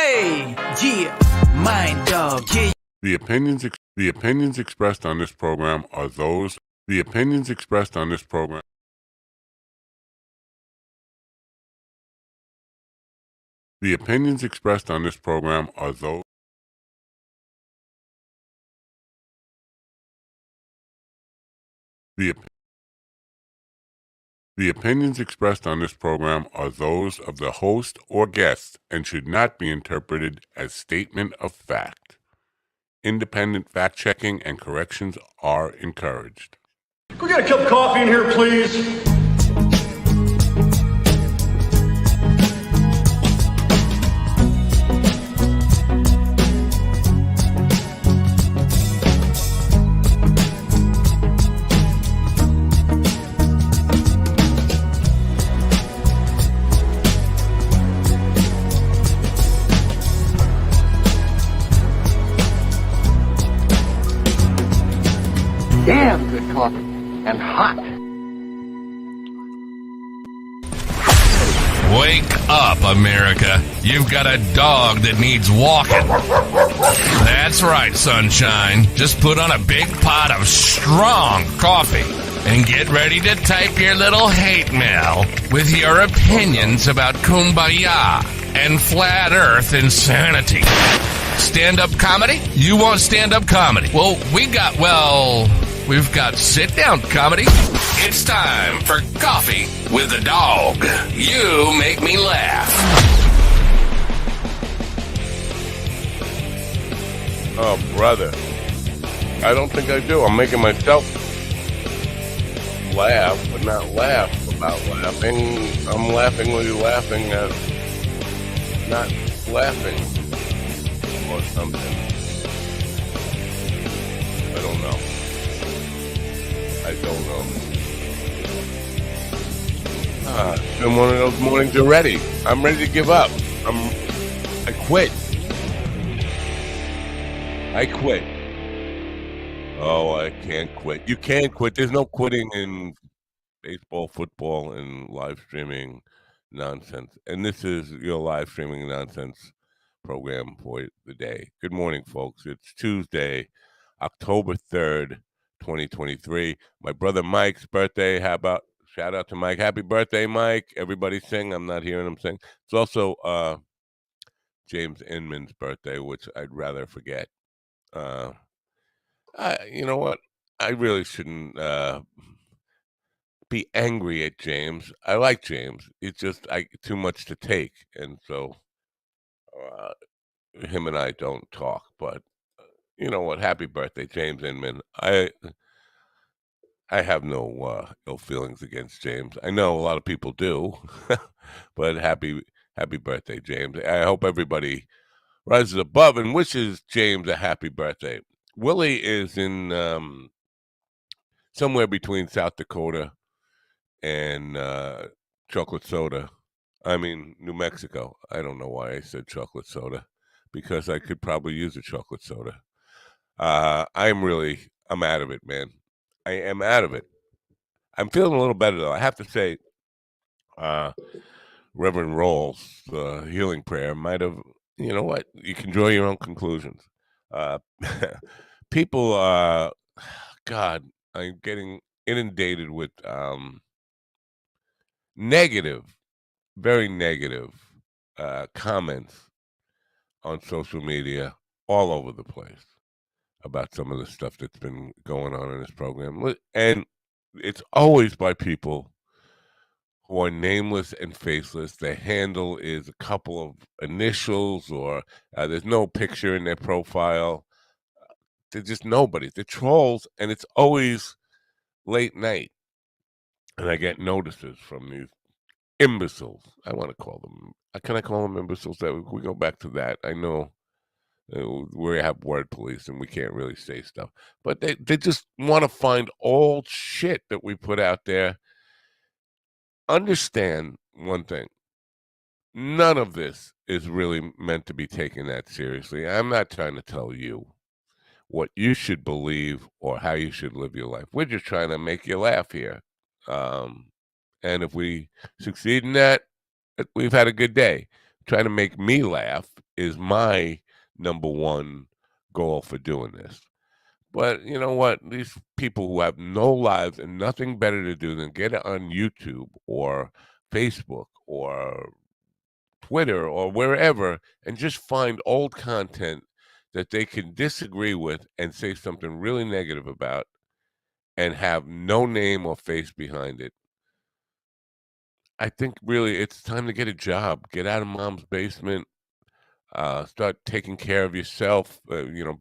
Hey, yeah, mind dog, yeah. The opinions expressed on this program are those. The opinions expressed on this program. The opinions expressed on this program are those. The opinions expressed on this program are those of the host or guest and should not be interpreted as statement of fact. Independent fact-checking and corrections are encouraged. Can we get a cup of coffee in here, please? Damn good coffee and hot. Wake up, America. You've got a dog that needs walking. That's right, sunshine. Just put on a big pot of strong coffee and get ready to type your little hate mail with your opinions about kumbaya and flat earth insanity. Stand-up comedy? You want stand-up comedy? Well, we've got sit-down comedy. It's time for Coffee with the Dog. You make me laugh. Oh, brother. I don't think I do. I'm making myself laugh, but not laugh about laughing. I'm laughingly laughing at not laughing or something. I don't know. It's been one of those mornings already. I'm ready to give up. I quit. Oh, I can't quit. You can't quit. There's no quitting in baseball, football, and live streaming nonsense. And this is your live streaming nonsense program for the day. Good morning, folks. It's Tuesday, October 3rd, 2023. My brother Mike's birthday. How about shout out to Mike? Happy birthday, Mike. Everybody sing. I'm not hearing him sing. It's also James Inman's birthday, which I'd rather forget. You know what? I really shouldn't be angry at James. I like James. It's just too much to take, and so him and I don't talk. But you know what? Happy birthday, James Inman. I have no ill feelings against James. I know a lot of people do, but happy birthday, James. I hope everybody rises above and wishes James a happy birthday. Willie is in somewhere between South Dakota and chocolate soda. I mean, New Mexico. I don't know why I said chocolate soda, because I could probably use a chocolate soda. I'm out of it, man. I am out of it. I'm feeling a little better, though. I have to say, Reverend Rolls, the healing prayer, might have, you know what? You can draw your own conclusions. People, God, I'm getting inundated with very negative comments on social media all over the place about some of the stuff that's been going on in this program. And it's always by people who are nameless and faceless. Their handle is a couple of initials, or there's no picture in their profile. They're just nobody. They're trolls, and it's always late night. And I get notices from these imbeciles. I want to call them. Can I call them imbeciles? We go back to that. I know we have word police and we can't really say stuff, but they just want to find old shit that we put out there. Understand one thing. None of this is really meant to be taken that seriously. I'm not trying to tell you what you should believe or how you should live your life. We're just trying to make you laugh here. And if we succeed in that, we've had a good day. Trying to make me laugh is my number one goal for doing this. But you know what? These people who have no lives and nothing better to do than get on YouTube or Facebook or Twitter or wherever and just find old content that they can disagree with and say something really negative about and have no name or face behind it. I think really it's time to get a job, get out of mom's basement, start taking care of yourself,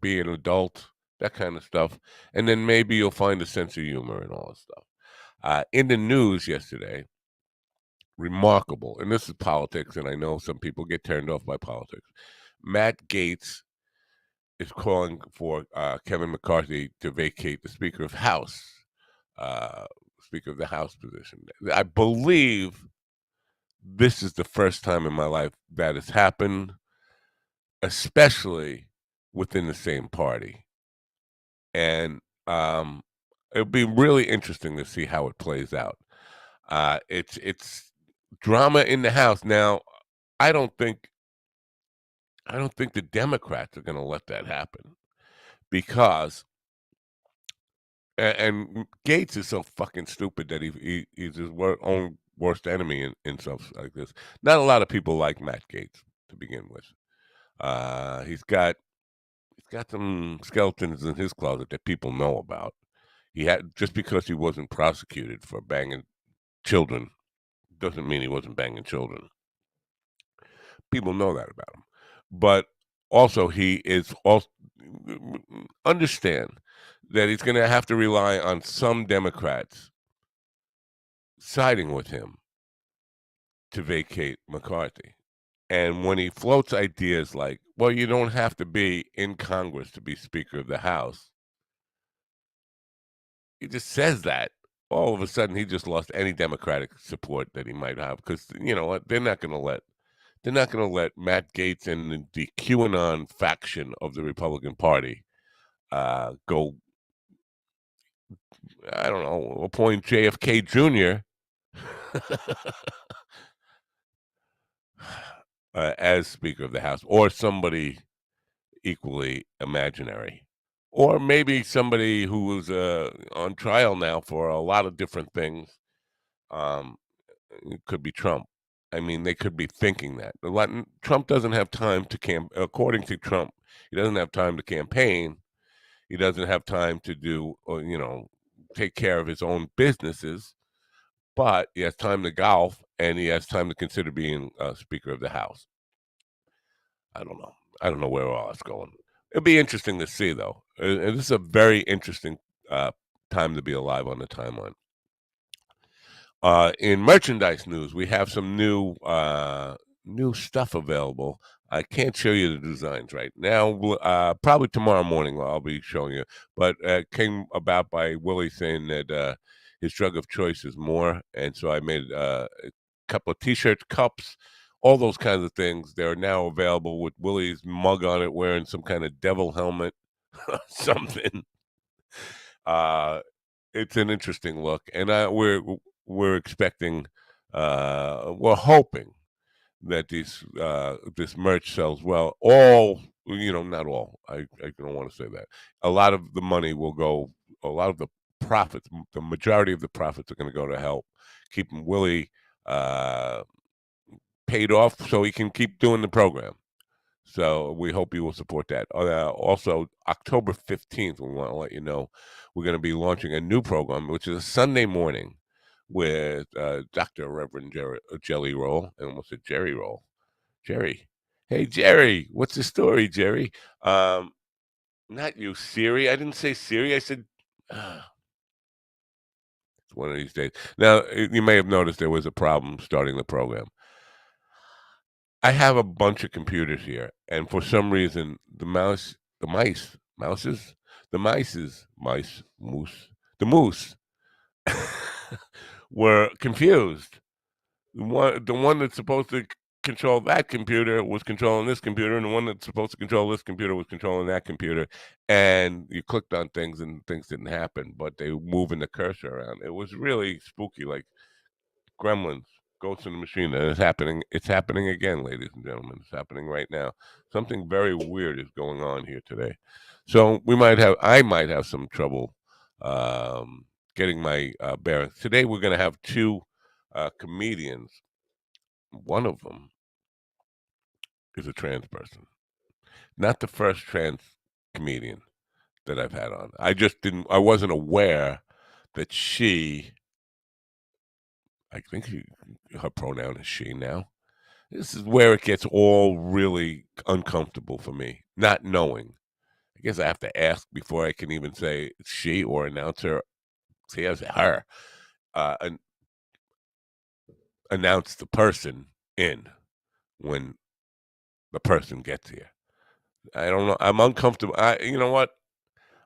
be an adult, that kind of stuff. And then maybe you'll find a sense of humor and all this stuff. In the news yesterday, remarkable, and this is politics, and I know some people get turned off by politics. Matt Gaetz is calling for Kevin McCarthy to vacate the Speaker of House, Speaker of the House position. I believe this is the first time in my life that has happened, especially within the same party. And it'll be really interesting to see how it plays out. It's drama in the House now. I don't think the Democrats are going to let that happen because and Gates is so fucking stupid that he's his own worst enemy in stuff like this. Not a lot of people like Matt Gaetz to begin with. He's got some skeletons in his closet that people know about. He had just because he wasn't prosecuted for banging children doesn't mean he wasn't banging children. People know that about him, but also he is also understand that he's going to have to rely on some Democrats siding with him to vacate McCarthy. And when he floats ideas like, well, you don't have to be in Congress to be Speaker of the House, he just says that. All of a sudden, he just lost any Democratic support that he might have because you know what? They're not going to let Matt Gaetz and the QAnon faction of the Republican Party go. I don't know, appoint JFK Jr. As Speaker of the House, or somebody equally imaginary, or maybe somebody who was on trial now for a lot of different things. It could be Trump. I mean, they could be thinking that. Trump doesn't have time to according to Trump, he doesn't have time to campaign. He doesn't have time to do, take care of his own businesses. But he has time to golf, and he has time to consider being Speaker of the House. I don't know. I don't know where all that's going. It'll be interesting to see, though. And this is a very interesting time to be alive on the timeline. In merchandise news, we have some new stuff available. I can't show you the designs right now. Probably tomorrow morning I'll be showing you. But came about by Willie saying that his drug of choice is more, and so I made a couple of T-shirts, cups, all those kinds of things. They're now available with Willie's mug on it, wearing some kind of devil helmet, something. It's an interesting look, and we're expecting, we're hoping that this merch sells well. All not all. I don't want to say that. A lot of the money will go. A lot of the profits, the majority of the profits, are going to go to help keeping Willie paid off so he can keep doing the program. So we hope you will support that. Also, October 15th, we want to let you know we're going to be launching a new program, which is a Sunday morning with Dr. Reverend Jelly Roll. I almost said Jerry Roll. Jerry. Hey, Jerry. What's the story, Jerry? Not you, Siri. I didn't say Siri. I said... it's one of these days. Now, you may have noticed there was a problem starting the program. I have a bunch of computers here, and for some reason, the moose were confused. The one that's supposed to control that computer was controlling this computer, and the one that's supposed to control this computer was controlling that computer. And you clicked on things, and things didn't happen, but they were moving the cursor around. It was really spooky, like gremlins Ghost in the Machine, and it's happening. It's happening again, ladies and gentlemen. It's happening right now. Something very weird is going on here today. So I might have some trouble getting my bearings. Today we're going to have two comedians. One of them is a trans person. Not the first trans comedian that I've had on. I wasn't aware that I think her pronoun is she now. This is where it gets all really uncomfortable for me, not knowing. I guess I have to ask before I can even say she or announce her. See, as her, and announce the person in when the person gets here. I don't know. I'm uncomfortable. You know what?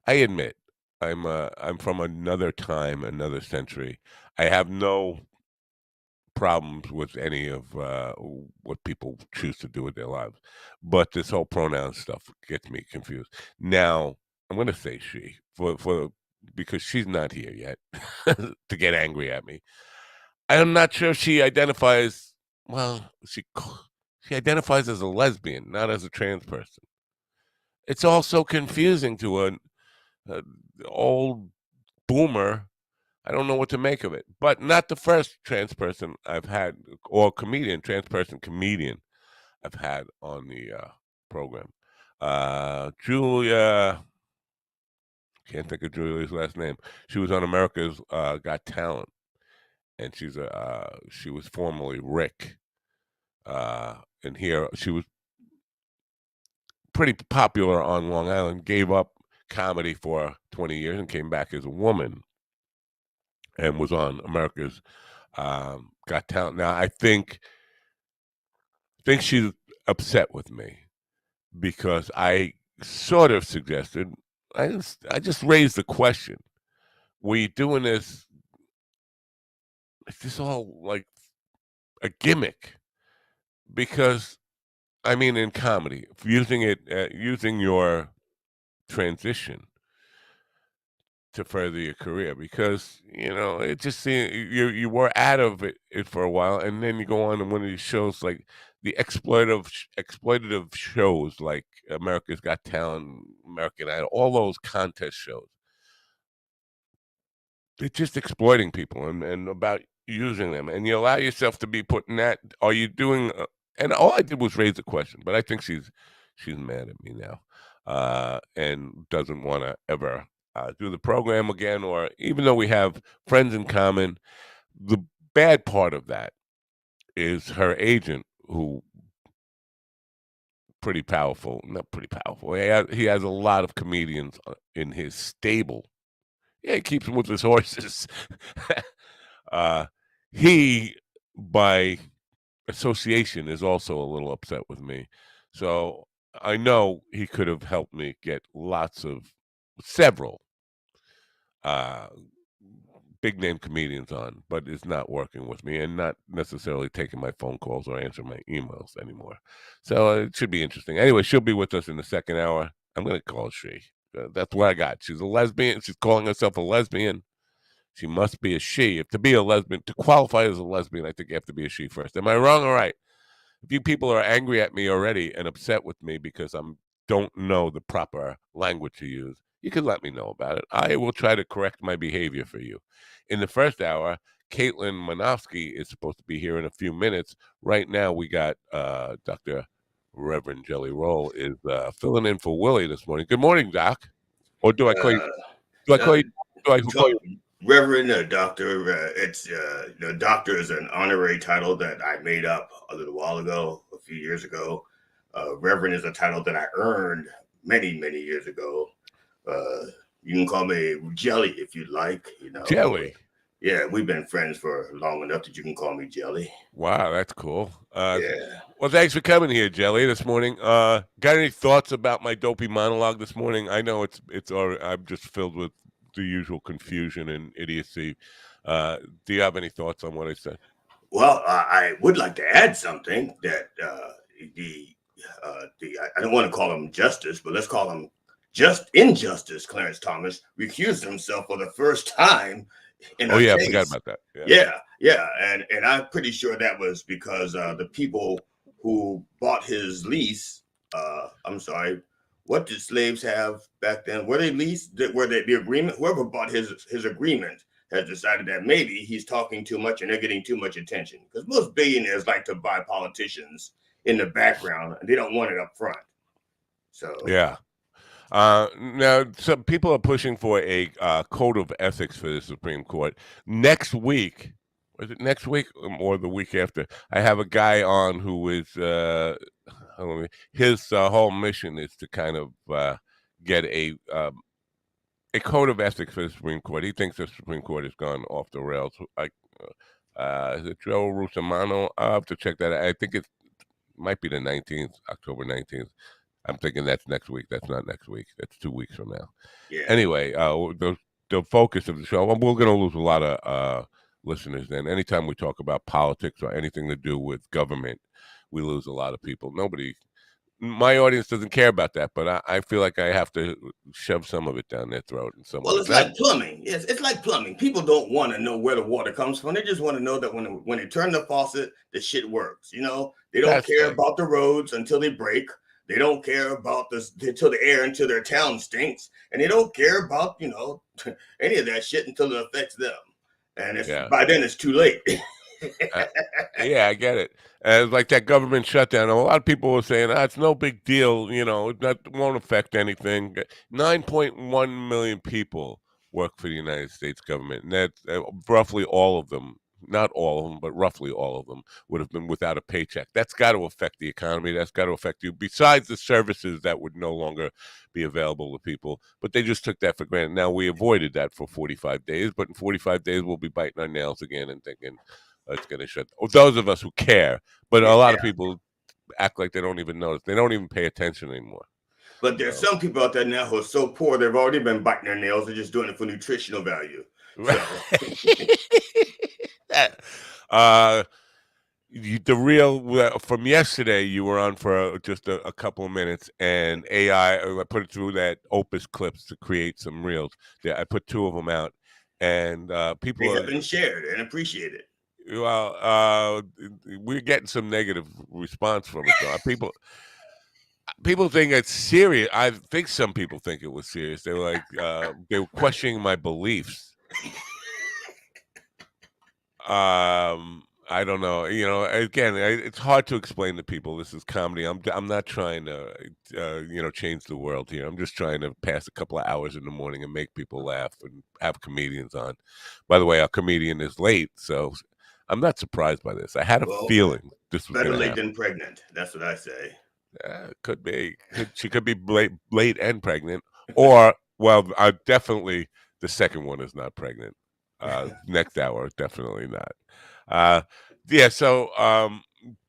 I admit I'm from another time, another century. I have no problems with any of what people choose to do with their lives, but this whole pronoun stuff gets me confused. Now I'm going to say she for because she's not here yet to get angry at me. I'm not sure she identifies. Well, she identifies as a lesbian, not as a trans person. It's all so confusing to an old boomer. I don't know what to make of it, but not the first trans person I've had or trans person comedian I've had on the program. Julia, can't think of Julia's last name. She was on America's Got Talent, and she was formerly Rick. And here she was pretty popular on Long Island. Gave up comedy for 20 years and came back as a woman, and was on America's Got Talent. Now I think she's upset with me because I sort of suggested I just raised the question: were you doing this? Is this all like a gimmick? Because I mean, in comedy, using your transition to further your career, because it just seemed you were out of it for a while, and then you go on one of these shows like the exploitative shows like America's Got Talent, American Idol, all those contest shows. They're just exploiting people and about using them, and you allow yourself to be put in that. Are you doing? And all I did was raise a question, but I think she's mad at me now, and doesn't want to ever do the program again, or even though we have friends in common. The bad part of that is her agent, who pretty powerful, not pretty powerful. He has a lot of comedians in his stable. Yeah, he keeps him with his horses. He, by association, is also a little upset with me. So I know he could have helped me get several big name comedians on, but it's not working with me and not necessarily taking my phone calls or answering my emails anymore. So it should be interesting. Anyway, she'll be with us in the second hour. I'm going to call she. That's what I got. She's a lesbian. She's calling herself a lesbian. She must be a she. If to be a lesbian, to qualify as a lesbian, I think you have to be a she first. Am I wrong or right? If you people are angry at me already and upset with me because I don't know the proper language to use, you can let me know about it. I will try to correct my behavior for you. In the first hour, Caitlin Manofsky is supposed to be here in a few minutes. Right now, we got Dr. Reverend Jelly Roll is filling in for Willie this morning. Good morning, Doc. Or do I call you? Do I call you? Do I call you? Reverend, doctor. Doctor is an honorary title that I made up a little while ago, a few years ago. Reverend is a title that I earned many, many years ago. You can call me Jelly if you'd like. Jelly. Yeah, we've been friends for long enough that you can call me Jelly. Wow, that's cool. Yeah. Well, thanks for coming here, Jelly, this morning. Got any thoughts about my dopey monologue this morning? I know I'm just filled with the usual confusion and idiocy. Do you have any thoughts on what I said? Well, I would like to add something that I don't want to call him Justice, but let's call him Just Injustice. Clarence Thomas recused himself for the first time in Oh a yeah, I forgot case. about that. Yeah. Yeah, and I'm pretty sure that was because the people who bought his lease. I'm sorry, what did slaves have back then? Were they leased? Were they the agreement? Whoever bought his agreement has decided that maybe he's talking too much and they're getting too much attention, because most billionaires like to buy politicians in the background and they don't want it up front. So Yeah. Now, some people are pushing for a code of ethics for the Supreme Court next week. Was it next week or the week after? I have a guy on who is his whole mission is to kind of get a code of ethics for the Supreme Court. He thinks the Supreme Court has gone off the rails. Like, is it Joe Rusomano? I'll have to check that out. I think it might be the 19th, October 19th. I'm thinking that's next week. That's not next week. That's 2 weeks from now. yeah. Anyway, the focus of the show, we're going to lose a lot of listeners then. Anytime we talk about politics or anything to do with government, we lose a lot of people. My audience doesn't care about that, but I feel like I have to shove some of it down their throat. In some Well, way. it's like plumbing. Yes, it's like plumbing. People don't want to know where the water comes from. They just want to know that when they turn the faucet, the shit works. You know, they don't care about the roads until they break. They don't care about this until the air into their town stinks, and they don't care about any of that shit until it affects them. And by then it's too late. Yeah, I get it. Like that government shutdown, a lot of people were saying, it's no big deal, that won't affect anything. 9.1 million people work for the United States government, and that roughly all of them, not all of them, but roughly all of them would have been without a paycheck. That's got to affect the economy. That's got to affect you, besides the services that would no longer be available to people. But they just took that for granted. Now, we avoided that for 45 days, but in 45 days, we'll be biting our nails again and thinking, it's going to shut. Those of us who care, but a lot of people act like they don't even notice. They don't even pay attention anymore. But there's some people out there now who are so poor they've already been biting their nails. They're just doing it for nutritional value. Right. The real from yesterday, you were on for just a couple of minutes, and AI. I put it through that Opus clips to create some reels. Yeah, I put 2 of them out, and people have been shared and appreciated. Well, we're getting some negative response from it. So people think it's serious. I think some people think it was serious. They were like, they were questioning my beliefs. I don't know. Again, it's hard to explain to people. This is comedy. I'm not trying to, change the world here. I'm just trying to pass a couple of hours in the morning and make people laugh and have comedians on. By the way, our comedian is late, so I'm not surprised by this. I had a feeling this was better late happen. than pregnant. That's what I say. Could be. She could be late and pregnant, or definitely the second one is not pregnant. Next hour, definitely not. So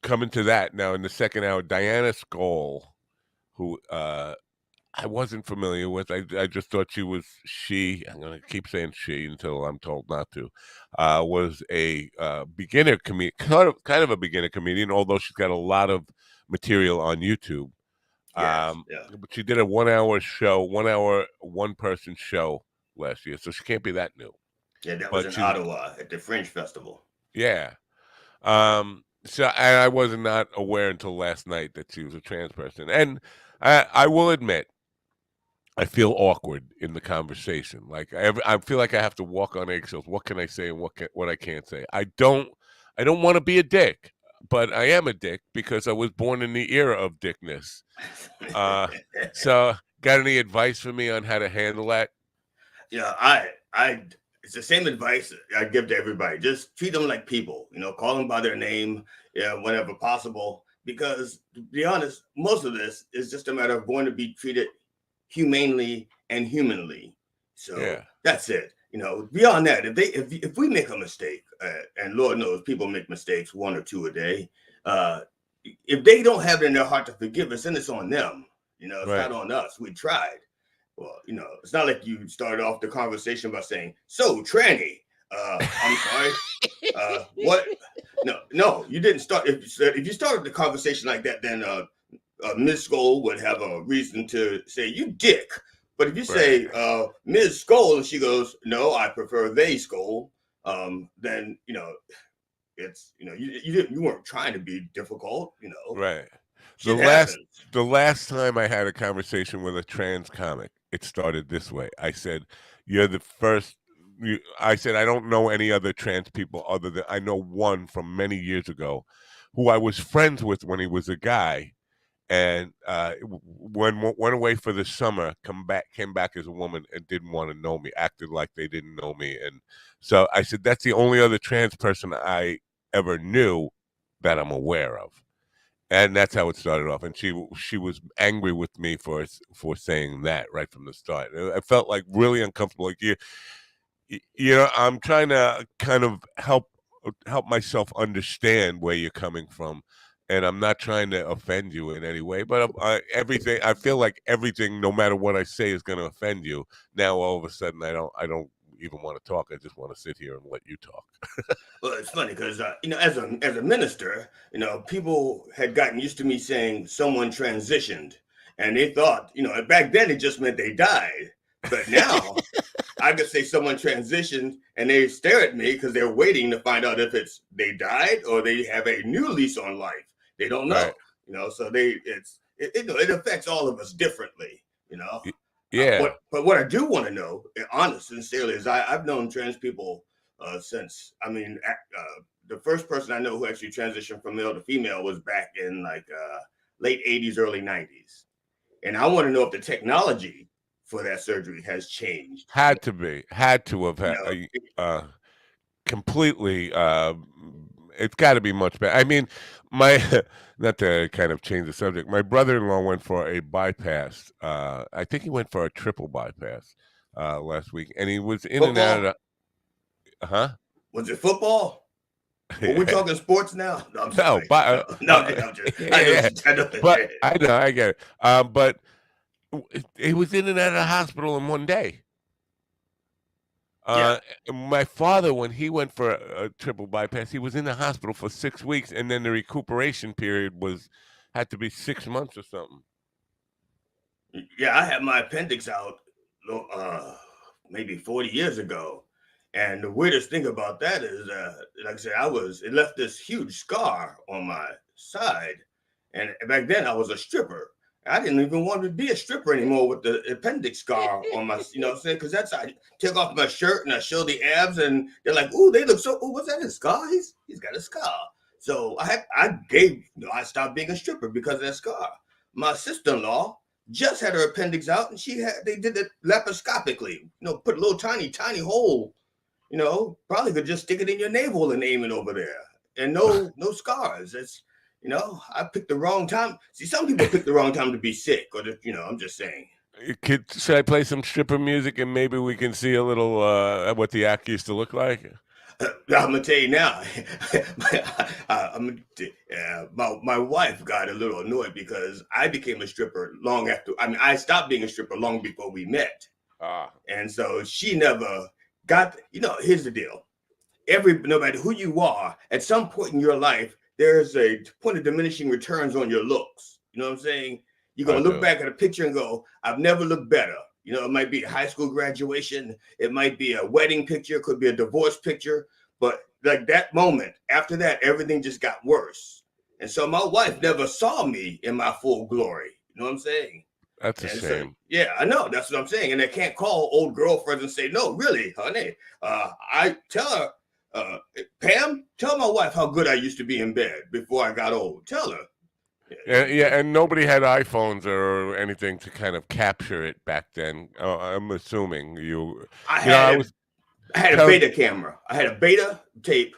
coming to that now in the second hour, Diana Skoll, who I wasn't familiar with. I just thought I'm going to keep saying she until I'm told not to, was a beginner comedian, kind of a beginner comedian, although she's got a lot of material on YouTube. Yes, But she did a 1 hour show, 1 hour, one person show last year. So she can't be that new. Yeah, that was in Ottawa at the Fringe Festival. Yeah. So I was not aware until last night that she was a trans person. And I will admit, I feel awkward in the conversation. Like I feel like I have to walk on eggshells. What can I say and what I can't say? I don't want to be a dick, but I am a dick because I was born in the era of dickness. So got any advice for me on how to handle that? Yeah, it's the same advice I give to everybody. Just treat them like people, call them by their name, whenever possible. Because to be honest, most of this is just a matter of going to be treated humanely and humanly. So that's it. Beyond that, if we make a mistake, and Lord knows people make mistakes 1 or 2 a day, if they don't have it in their heart to forgive us, then it's on them. It's not on us. We tried. Well, it's not like you started off the conversation by saying, "So, tranny, I'm sorry." What? No, you didn't start. If you started the conversation like that, then Ms. Skoll would have a reason to say, "You dick." But if you Right. say Ms. Skoll and she goes, no, I prefer they Skoll, then it's you weren't trying to be difficult. Right. The Shit last happens. the last time I had a conversation with a trans comic, it started this way. I said, "You're the first." I said, "I don't know any other trans people other than I know one from many years ago, who I was friends with when he was a guy, and went away for the summer, came back as a woman and didn't want to know me, acted like they didn't know me, and so I said that's the only other trans person I ever knew that I'm aware of." And that's how it started off. And she was angry with me for saying that right from the start. I felt like really uncomfortable. Like I'm trying to kind of help myself understand where you're coming from, and I'm not trying to offend you in any way. But everything I feel like everything, no matter what I say, is going to offend you. Now all of a sudden, I don't even want to talk. I just want to sit here and let you talk. Well, it's funny because as a minister, people had gotten used to me saying someone transitioned, and they thought, back then it just meant they died. But now I could say someone transitioned, and they stare at me because they're waiting to find out if it's they died or they have a new lease on life. They don't know, Right. So it affects all of us differently, you know. Y- Yeah. What I do want to know, honest, sincerely, is I've known trans people since the first person I know who actually transitioned from male to female was back in like late '80s, early '90s, and I want to know if the technology for that surgery has changed. Had to have You had know, completely. It's got to be much better. I mean, my not to kind of change the subject. My brother-in-law went for a bypass. I think he went for a triple bypass last week, and he was in and out football? of huh? Was it football? Well, we're Yeah. talking sports now. No, I'm No, sorry. but No, I'm just, I know, yeah, I know. but I know I get it. But he was in and out of the hospital in one day. Yeah. Uh, my father, when he went for a triple bypass, he was in the hospital for 6 weeks, and then the recuperation period had to be 6 months or something. Yeah, I had my appendix out maybe 40 years ago. And the weirdest thing about that is, like I said, it left this huge scar on my side. And back then I was a stripper. I didn't even want to be a stripper anymore with the appendix scar on my, what I'm saying? Because I take off my shirt and I show the abs and they're like, ooh, they look so, ooh, what's that, a scar? He's got a scar. So I stopped being a stripper because of that scar. My sister-in-law just had her appendix out and they did it laparoscopically, put a little tiny hole, probably could just stick it in your navel and aim it over there, and no scars. I picked the wrong time. See, some people pick the wrong time to be sick, or I'm just saying. Should I play some stripper music and maybe we can see a little what the act used to look like? I'm gonna tell you now. My wife got a little annoyed because I became a stripper long after. I mean, I stopped being a stripper long before we met, Ah, and so she never got. Here's the deal: no matter who you are, at some point in your life, there's a point of diminishing returns on your looks. You know what I'm saying? You're I gonna look do. back at a picture and go, "I've never looked better." It might be a high school graduation, it might be a wedding picture, it could be a divorce picture, but like that moment, after that, everything just got worse. And so my wife never saw me in my full glory. You know what I'm saying? That's a And so, shame. yeah, I know. That's what I'm saying. And I can't call old girlfriends and say, no, really, honey. I tell her, Pam, tell my wife how good I used to be in bed before I got old. Tell her. Yeah, and nobody had iPhones or anything to kind of capture it back then. I'm assuming I I had a, was I had a telling. beta camera. I had a beta tape,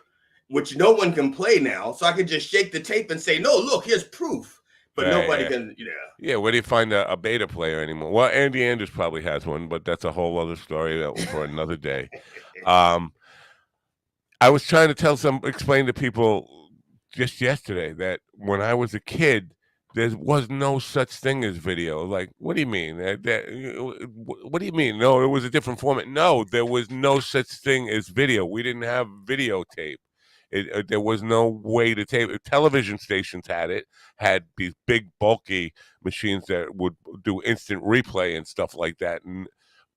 which no one can play now. So I could just shake the tape and say, no, look, here's proof. But nobody Yeah. can, Yeah, where do you find a beta player anymore? Well, Andy Andrews probably has one, but that's a whole other story for another day. Um, I was trying to explain to people just yesterday that when I was a kid, there was no such thing as video. Like, what do you mean? What do you mean? No, it was a different format. No, there was no such thing as video. We didn't have videotape. There was no way to tape. Television stations had these big bulky machines that would do instant replay and stuff like that,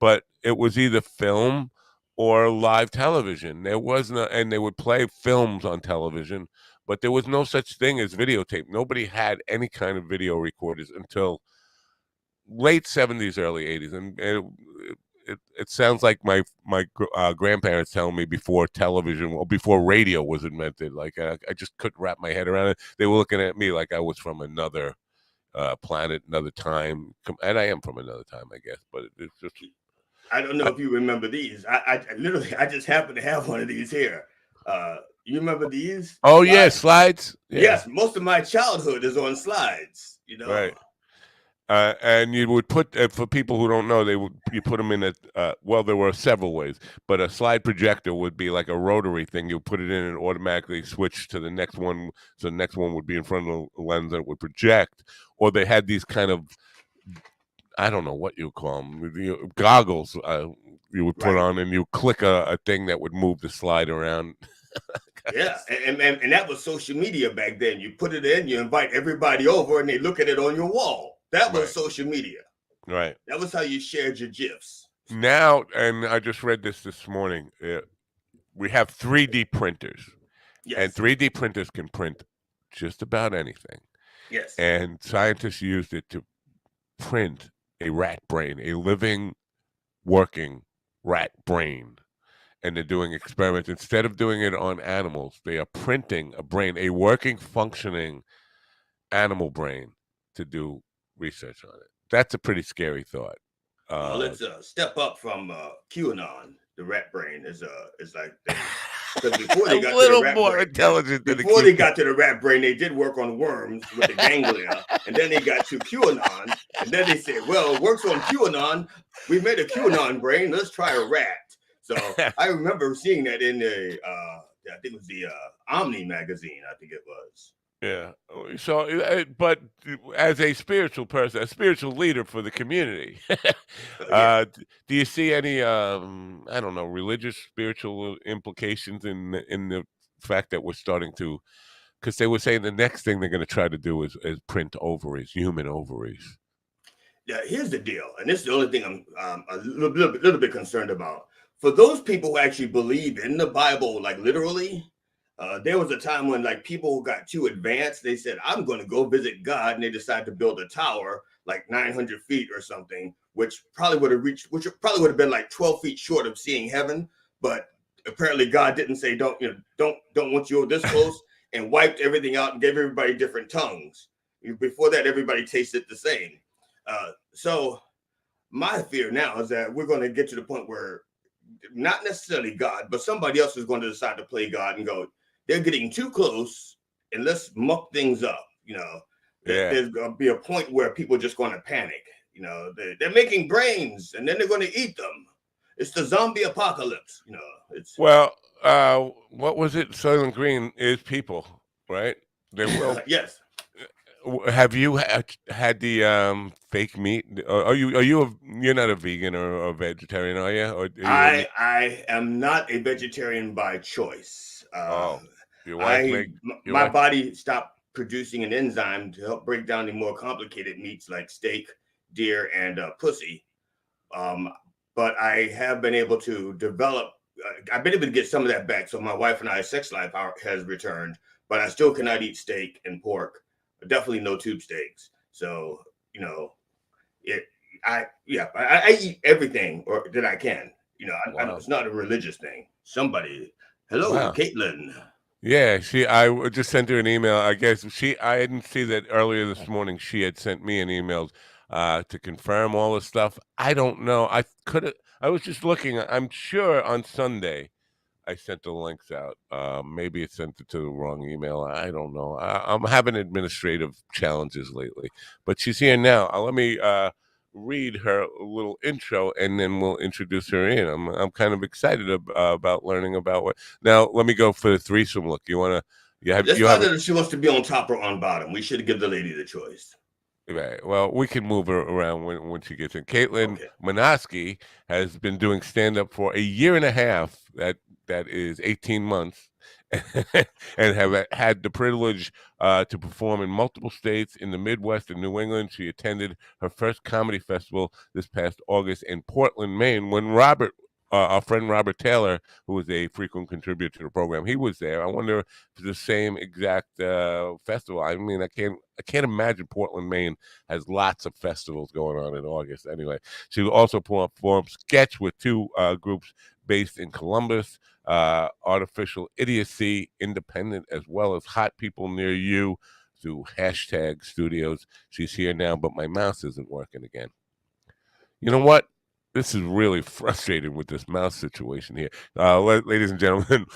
but it was either film or live television. There was no, and they would play films on television, but there was no such thing as videotape. Nobody had any kind of video recorders until late 70s, early 80s, and it sounds like my grandparents telling me before television or before radio was invented. Like I just couldn't wrap my head around it. They were looking at me like I was from another planet, another time, and I am from another time, I guess. But it's just. I don't know if you remember these. I literally just happen to have one of these here. You remember these? Oh yeah, slides. Yeah. Yes, most of my childhood is on slides. You know, right. And you would put for people who don't know, you put them in a well, there were several ways, but a slide projector would be like a rotary thing. You put it in and automatically switch to the next one, so the next one would be in front of the lens and it would project. Or they had these kind of, I don't know what you call them, goggles you would put on, and you click a thing that would move the slide around. Yeah, and that was social media back then. You put it in, you invite everybody over, and they look at it on your wall. That was social media. Right. That was how you shared your GIFs. Now, and I just read this morning, we have 3D printers. Yes. And 3D printers can print just about anything. Yes. And scientists used it to print a rat brain, a living, working rat brain. And they're doing experiments. Instead of doing it on animals, they are printing a brain, a working, functioning animal brain, to do research on it. That's a pretty scary thought. Well, let's step up from QAnon. The rat brain is like because before they got a little to the rat more brain, intelligent. Before they got to the rat brain, they did work on worms with the ganglia, and then they got to QAnon, and then they said, "Well, it works on QAnon. We made a QAnon brain. Let's try a rat." So I remember seeing that in the I think it was the Omni magazine. I think it was. Yeah. So, but as a spiritual person, a spiritual leader for the community, do you see any, I don't know, religious, spiritual implications in the fact that we're starting to, because they were saying the next thing they're going to try to do is print ovaries, human ovaries. Yeah, here's the deal, and this is the only thing I'm a little bit concerned about. For those people who actually believe in the Bible, like literally. There was a time when like people got too advanced. They said, I'm going to go visit God. And they decided to build a tower like 900 feet or something, which probably would have been like 12 feet short of seeing heaven. But apparently God didn't say, don't want you this close, and wiped everything out and gave everybody different tongues. Before that, everybody tasted the same. So my fear now is that we're going to get to the point where not necessarily God, but somebody else is going to decide to play God and go, they're getting too close, and let's muck things up. You know, there's going to be a point where people are just going to panic. You know, they're making brains, and then they're going to eat them. It's the zombie apocalypse. You know, what was it? Soylent Green is people, right? They will. Yes. Have you had the fake meat? You're not a vegan or a vegetarian, are you? Or I am not a vegetarian by choice. Your wife my body stopped producing an enzyme to help break down the more complicated meats like steak, deer, and pussy. But I have been able to develop. I've been able to get some of that back. So my wife and I's sex life has returned, but I still cannot eat steak and pork. Definitely no tube steaks. So, you know, I eat everything that I can. You know, it's not a religious thing. Hello, Caitlin. Yeah, I just sent her an email. I guess I didn't see that earlier this morning. She had sent me an email to confirm all the stuff. I don't know. I was just looking. I'm sure on Sunday I sent the links out. Maybe it sent it to the wrong email. I don't know. I'm having administrative challenges lately. But she's here now. Let me read her little intro, and then we'll introduce her in. I'm kind of excited about learning about what. Now, let me go for the threesome look. You want to? Let's find out if she wants to be on top or on bottom. We should give the lady the choice. Right. Well, we can move her around when she gets in. Caitlin Minoski has been doing stand-up for a year and a half. That is 18 months, and have had the privilege to perform in multiple states in the Midwest and New England. She attended her first comedy festival this past August in Portland, Maine, when our friend Robert Taylor, who was a frequent contributor to the program, he was there. I wonder if it's the same exact festival. I mean, I can't imagine Portland, Maine has lots of festivals going on in August. Anyway, she also performed sketch with two groups based in Columbus, Artificial Idiocy, Independent, as well as Hot People Near You through hashtag Studios. She's here now, but my mouse isn't working again. You know what? This is really frustrating with this mouse situation here. Ladies and gentlemen,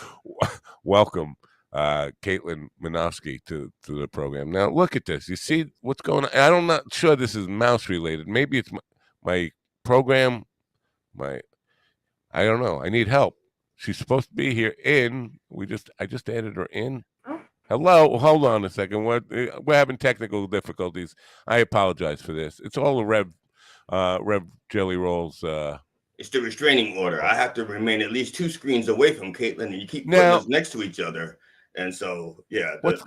welcome Caitlin Minofsky to the program. Now, look at this. You see what's going on? I'm not sure this is mouse related. Maybe it's my program, I don't know. I need help. She's supposed to be here I just added her in. Oh. Hello, hold on a second. We're having technical difficulties. I apologize for this. It's all the Rev Jelly Rolls. It's the restraining order. I have to remain at least 2 screens away from Caitlin, and you keep putting us next to each other. And so, yeah. What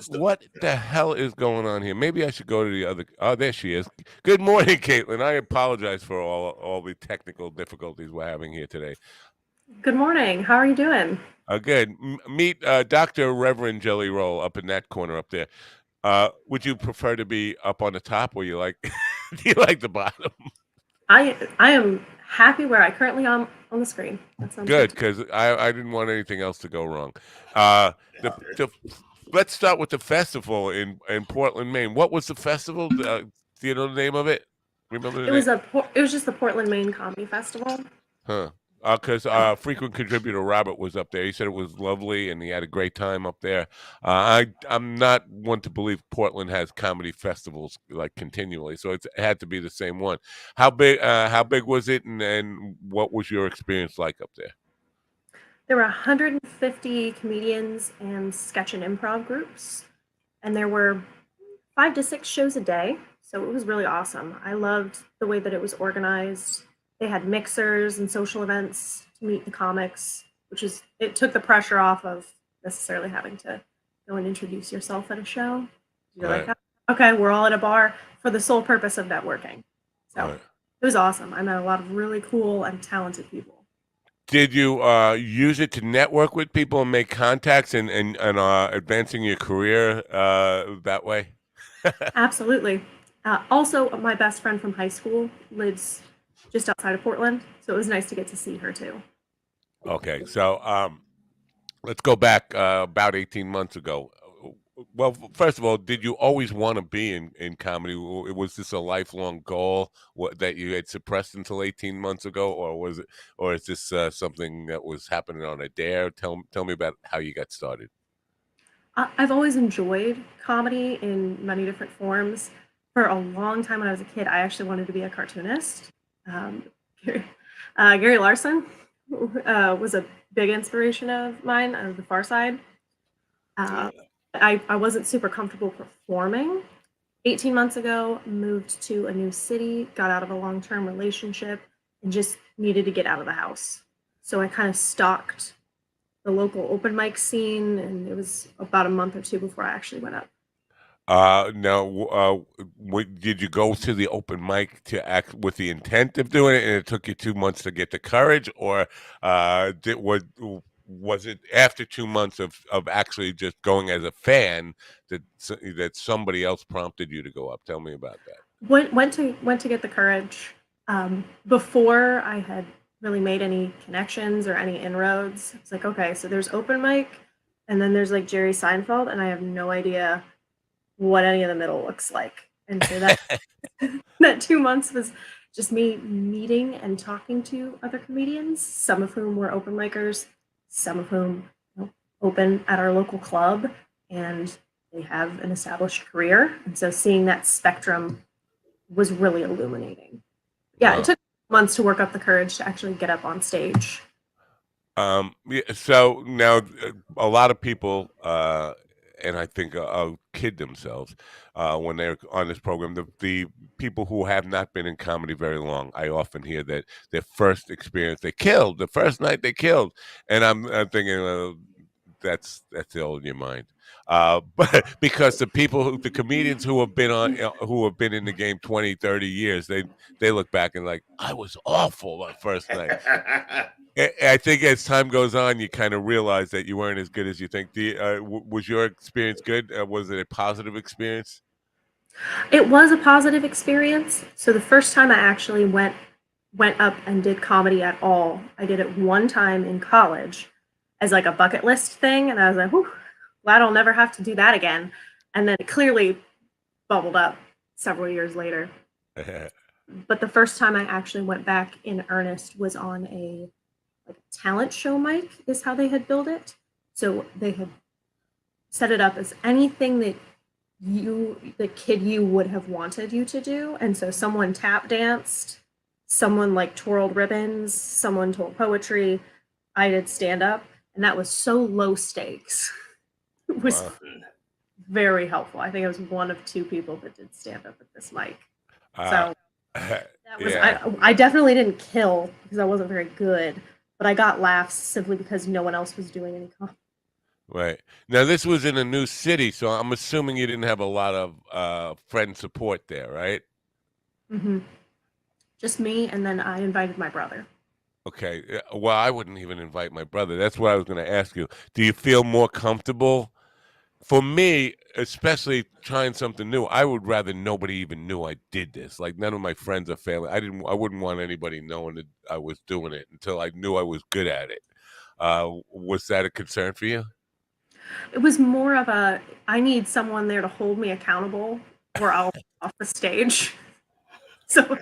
the hell is going on here? Maybe I should go to the other. Oh, there she is. Good morning, Caitlin. I apologize for all the technical difficulties we're having here today. Good morning. How are you doing? Good. Meet Dr. Reverend Jelly Roll up in that corner up there. Would you prefer to be up on the top, or do you like the bottom? I am happy where I currently am on the screen. That sounds good, because I didn't want anything else to go wrong. Let's start with the festival in Portland, Maine. What was the festival? Do you know the name of it? Remember the name? It was just the Portland, Maine Comedy Festival. Huh. Because frequent contributor Robert was up there. He said it was lovely and he had a great time up there. I'm not one to believe Portland has comedy festivals like continually, so it had to be the same one. How big was it, and what was your experience like up there? There were 150 comedians and sketch and improv groups, and there were 5 to 6 shows a day, so it was really awesome. I loved the way that it was organized. They had mixers and social events to meet the comics, it took the pressure off of necessarily having to go and introduce yourself at a show. You're right. Like, okay, we're all at a bar for the sole purpose of networking. So right. It was awesome. I met a lot of really cool and talented people. Did you use it to network with people and make contacts and advancing your career that way? Absolutely. Also, my best friend from high school lives just outside of Portland, so it was nice to get to see her too. Okay, so let's go back about 18 months ago. Well, first of all, did you always want to be in comedy? Was this a lifelong goal that you had suppressed until 18 months ago, or is this something that was happening on a dare? Tell me about how you got started. I've always enjoyed comedy in many different forms. For a long time when I was a kid, I actually wanted to be a cartoonist. Gary Larson was a big inspiration of mine of The Far Side. I wasn't super comfortable performing. 18 months ago, moved to a new city, got out of a long-term relationship, and just needed to get out of the house. So I kind of stalked the local open mic scene, and it was about a month or 2 before I actually went up. Now, did you go to the open mic to act with the intent of doing it, and it took you 2 months to get the courage, or was it after 2 months of actually just going as a fan that somebody else prompted you to go up? Tell me about that. Went to get the courage. Before I had really made any connections or any inroads, it's like, okay, so there's open mic, and then there's like Jerry Seinfeld, and I have no idea what any of the middle looks like. And so that that 2 months was just me meeting and talking to other comedians, some of whom were open micers, some of whom open at our local club, and they have an established career. And so seeing that spectrum was really illuminating. Yeah, It took months to work up the courage to actually get up on stage. So now a lot of people and I think kid themselves when they're on this program. The people who have not been in comedy very long, I often hear that their first experience, they killed the first night they killed, and I'm thinking that's ill in your mind. But because the comedians who have been who have been in the game 20, 30 years, they look back and like, I was awful on first night. I think as time goes on, you kind of realize that you weren't as good as you think. Was your experience good? Was it a positive experience? It was a positive experience. So the first time I actually went up and did comedy at all, I did it one time in college as like a bucket list thing, and I was like, whew, glad I'll never have to do that again. And then it clearly bubbled up several years later. But the first time I actually went back in earnest was on a like talent show mic, is how they had built it. So they had set it up as anything that the kid you would have wanted you to do. And so someone tap danced, someone like twirled ribbons, someone told poetry, I did stand up, and that was so low stakes. It was very helpful. I think I was one of two people that did stand up at this mic. So that was, I definitely didn't kill because I wasn't very good, but I got laughs simply because no one else was doing any comedy. Right. Now, this was in a new city, so I'm assuming you didn't have a lot of friend support there, right? Mm-hmm. Just me, and then I invited my brother. Okay. Well, I wouldn't even invite my brother. That's what I was going to ask you. Do you feel more comfortable? For me, especially trying something new, I would rather nobody even knew I did this. Like none of my friends or family. I wouldn't want anybody knowing that I was doing it until I knew I was good at it. Was that a concern for you? It was more of a, I need someone there to hold me accountable or I'll off the stage. So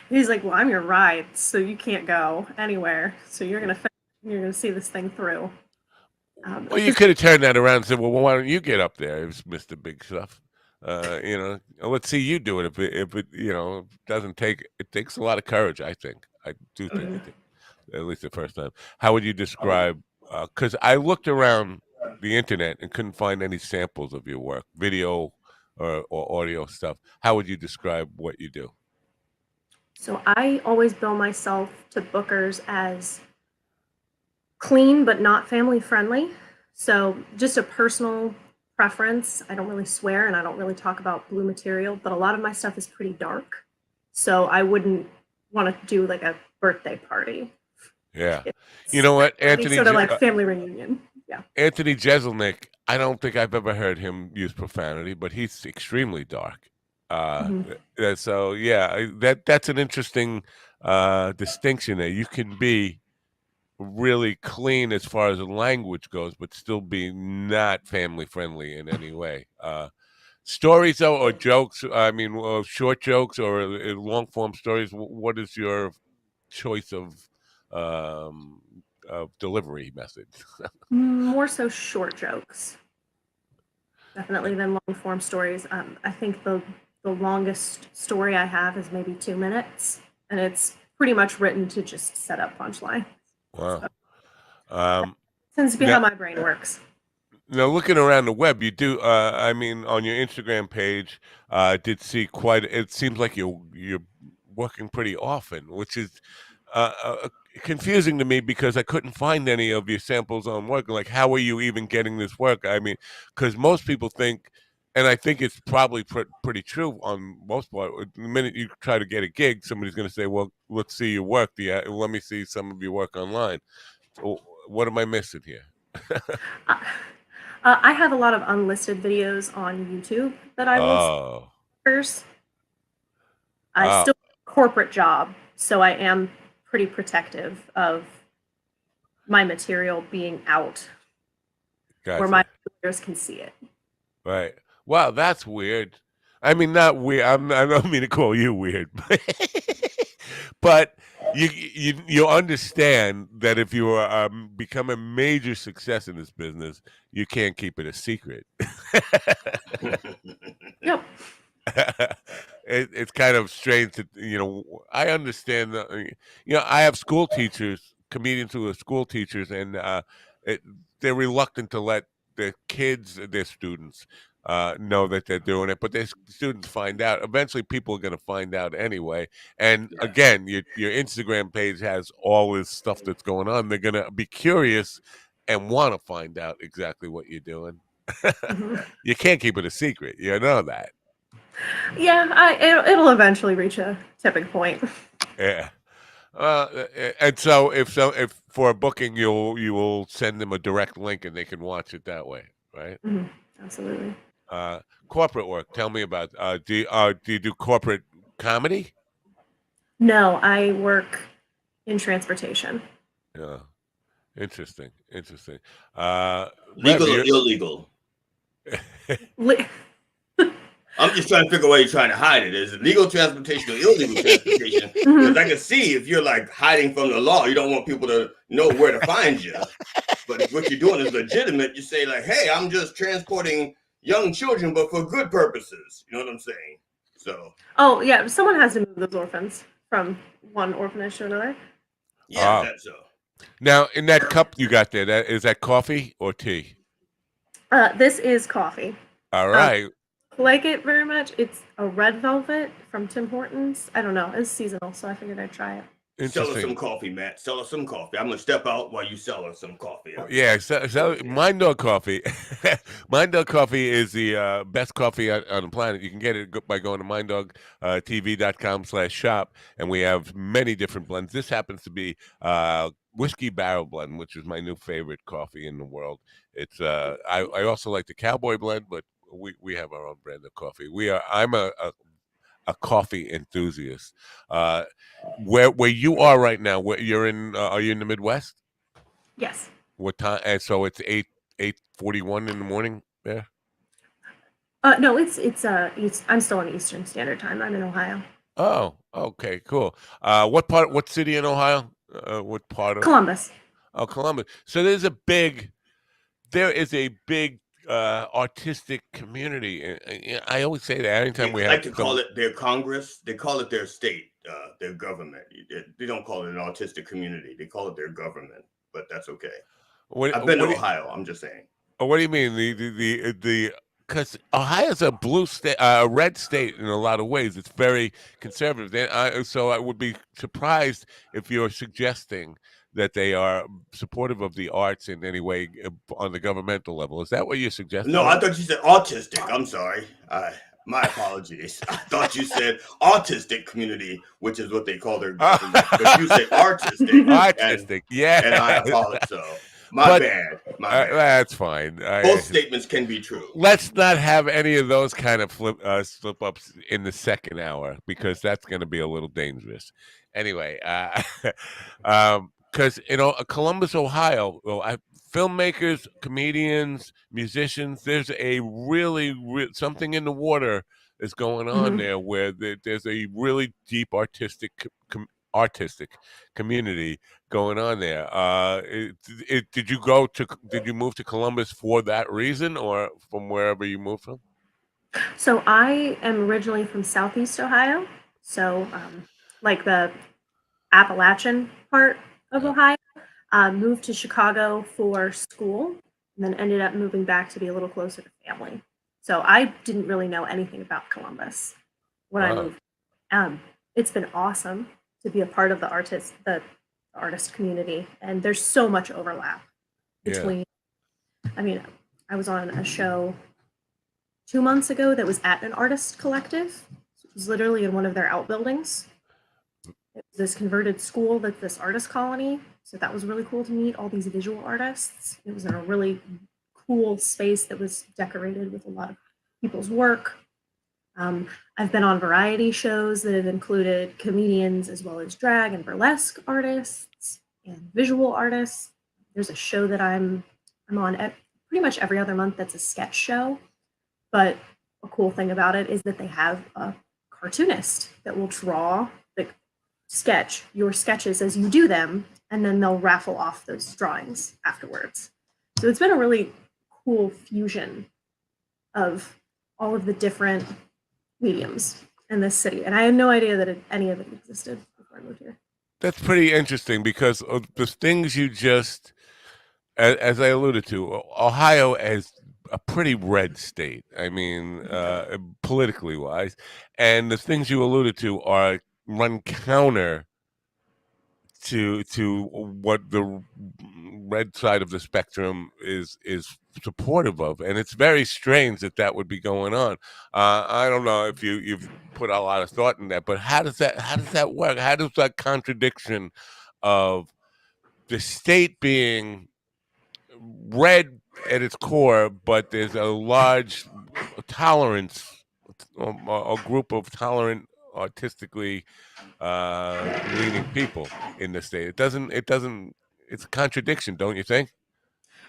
he's like, well, I'm your ride, so you can't go anywhere. So you're gonna see this thing through. Well, you could have turned that around and said, well, why don't you get up there? It was Mr. Big Stuff. Let's see you do it. If it doesn't take, it takes a lot of courage, I think. I do think it takes, at least the first time. How would you describe, because I looked around the internet and couldn't find any samples of your work, video or audio stuff. How would you describe what you do? So I always bill myself to bookers as clean but not family friendly. So just a personal preference. I don't really swear and I don't really talk about blue material, but a lot of my stuff is pretty dark. So I wouldn't want to do like a birthday party. Yeah. You know what, Anthony? Sort of like family reunion. Yeah. Anthony Jeselnik, I don't think I've ever heard him use profanity, but he's extremely dark. So yeah, that's an interesting distinction there. You can be really clean as far as the language goes, but still be not family friendly in any way. Stories though, or jokes? I mean, short jokes or long form stories. What is your choice of delivery method? More so short jokes, definitely, than long form stories. I think the longest story I have is maybe 2 minutes, and it's pretty much written to just set up punchline. Wow. So, tends to be how my brain works. Now, looking around the web, you do. I mean, on your Instagram page, I did see quite. It seems like you're working pretty often, which is confusing to me because I couldn't find any of your samples on work. Like, how are you even getting this work? I mean, because most people think, and I think it's probably pretty true on most part. The minute you try to get a gig, somebody's going to say, "Well, let's see your work. Let me see some of your work online." So, what am I missing here? I have a lot of unlisted videos on YouTube that I will first. I still have a corporate job, so I am pretty protective of my material being out where my viewers can see it. Right. Wow, that's weird. I mean, not weird. I don't mean to call you weird, but you understand that if you become a major success in this business, you can't keep it a secret. Yep. It's kind of strange that I understand that, I have school teachers, comedians who are school teachers, and they're reluctant to let their kids, their students, know that they're doing it, but their students find out. Eventually, people are going to find out anyway. And again, your Instagram page has all this stuff that's going on. They're going to be curious, and want to find out exactly what you're doing. Mhm. You can't keep it a secret. You know that. Yeah, it'll eventually reach a tipping point. Yeah. And so if for a booking you will send them a direct link and they can watch it that way, right? Mhm. Absolutely. Uh, Corporate work. Tell me about. Do you do corporate comedy? No, I work in transportation. Yeah. Interesting. Interesting. Rev, Legal or illegal? Li- I'm just trying to figure out why you're trying to hide it. Is it legal transportation or illegal transportation? Because Mhm. I can see if you're like hiding from the law, you don't want people to know where to find you. But if what you're doing is legitimate, you say like, "Hey, I'm just transporting young children, but for good purposes." You know what I'm saying? So Oh yeah, someone has to move those orphans from one orphanage to another. yeah, Ah. that's so. Now, in that cup you got there, is that coffee or tea? This is coffee. All right. Like it very much. It's a red velvet from Tim Hortons. I don't know. It's seasonal, so I figured I'd try it. Sell us some Interesting. coffee, Matt. Sell us some coffee. I'm gonna step out while you sell us some coffee. Yeah, so Mind Dog Coffee. Mind Dog Coffee is the best coffee on the planet. You can get it by going to minddogtv.com/shop, and we have many different blends. This happens to be whiskey barrel blend, which is my new favorite coffee in the world. It's I also like the cowboy blend, but we have our own brand of coffee. I'm a coffee enthusiast. Where you are right now, where you're in, are you in the Midwest? Yes. What time? And so it's 8:41 in the morning there. No, it's I'm still on Eastern Standard Time. I'm in Ohio. Oh, okay, cool. What city in Ohio? What part of? Columbus. Oh, Columbus. So there is a big artistic community. I always say that anytime we They have like to call it their Congress. They call it their state, their government. They don't call it an autistic community. They call it their government, but that's okay. I've been to Ohio. I'm just saying. What do you mean the because Ohio's a blue state, a red state in a lot of ways. It's very conservative. So I would be surprised if you're suggesting that they are supportive of the arts in any way on the governmental level. Is that what you're suggesting? No, I thought you said autistic. I'm sorry. My apologies. I thought you said autistic community, which is what they call their government. But you said artistic. Artistic, yeah. And I apologize. So my bad. That's fine. Both statements can be true. Let's not have any of those kind of slip ups in the second hour because that's going to be a little dangerous. Anyway, because Columbus, Ohio, filmmakers, comedians, musicians. There's a really something in the water is going on there where there's a really deep artistic community going on there. Did you move to Columbus for that reason or from wherever you moved from? So I am originally from Southeast Ohio. So like the Appalachian part of Ohio. Moved to Chicago for school and then ended up moving back to be a little closer to family. So I didn't really know anything about Columbus when I moved. It's been awesome to be a part of the artist community, and there's so much overlap between. I mean, I was on a show 2 months ago that was at an artist collective. It was literally in one of their outbuildings. It was this converted school that's this artist colony. So that was really cool to meet all these visual artists. It was in a really cool space that was decorated with a lot of people's work. I've been on variety shows that have included comedians as well as drag and burlesque artists and visual artists. There's a show that I'm on pretty much every other month that's a sketch show. But a cool thing about it is that they have a cartoonist that will draw your sketches as you do them, and then they'll raffle off those drawings afterwards. So it's been a really cool fusion of all of the different mediums in this city. And I had no idea that any of it existed before I moved here. That's pretty interesting because of the things you just, as I alluded to, Ohio is a pretty red state. I mean, politically wise, and the things you alluded to run counter to what the red side of the spectrum is supportive of, and it's very strange that would be going on. I don't know if you've put a lot of thought in that, but how does that work? How does that contradiction of the state being red at its core, but there's a large tolerance, a group of tolerant, artistically leaning people in the state. It's a contradiction, don't you think?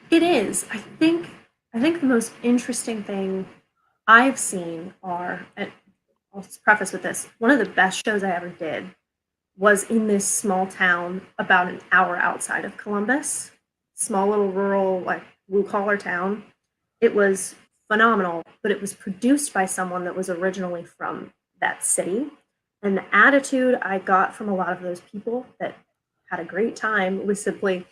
It is. I think the most interesting thing I've seen are, and I'll preface with this, one of the best shows I ever did was in this small town about an hour outside of Columbus. Small little rural, like blue collar town. It was phenomenal, but it was produced by someone that was originally from that city. And the attitude I got from a lot of those people that had a great time was simply,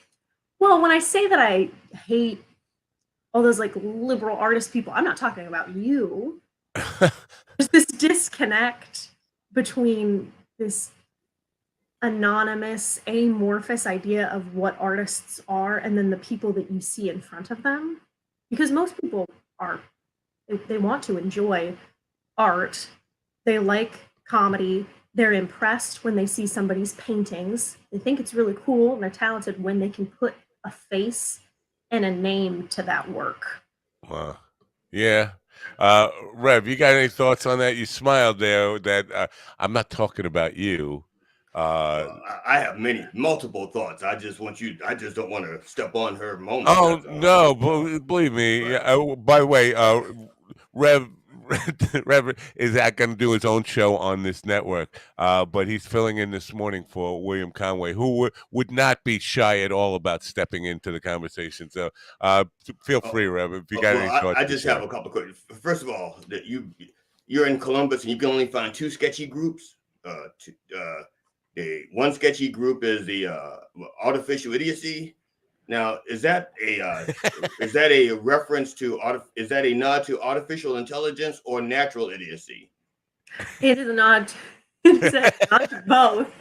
well, when I say that I hate all those like liberal artist people, I'm not talking about you. There's this disconnect between this anonymous, amorphous idea of what artists are and then the people that you see in front of them. Because most people are, they want to enjoy art, they like comedy, they're impressed when they see somebody's paintings, they think it's really cool, and they're talented when they can put a face and a name to that work. Wow. Yeah. Rev, you got any thoughts on that? You smiled there. That I'm not talking about you. I have multiple thoughts. I just don't want to step on her moment. Oh no, believe me. Right. By the way, Rev Rev is going to do his own show on this network, but he's filling in this morning for William Conway, who would not be shy at all about stepping into the conversation. So feel free, Rev, if you got any thoughts. I just have a couple of questions. First of all, that you're in Columbus and you can only find two sketchy groups. The one sketchy group is the artificial idiocy. Now, is that a reference to is that a nod to artificial intelligence or natural idiocy? It is a nod to both.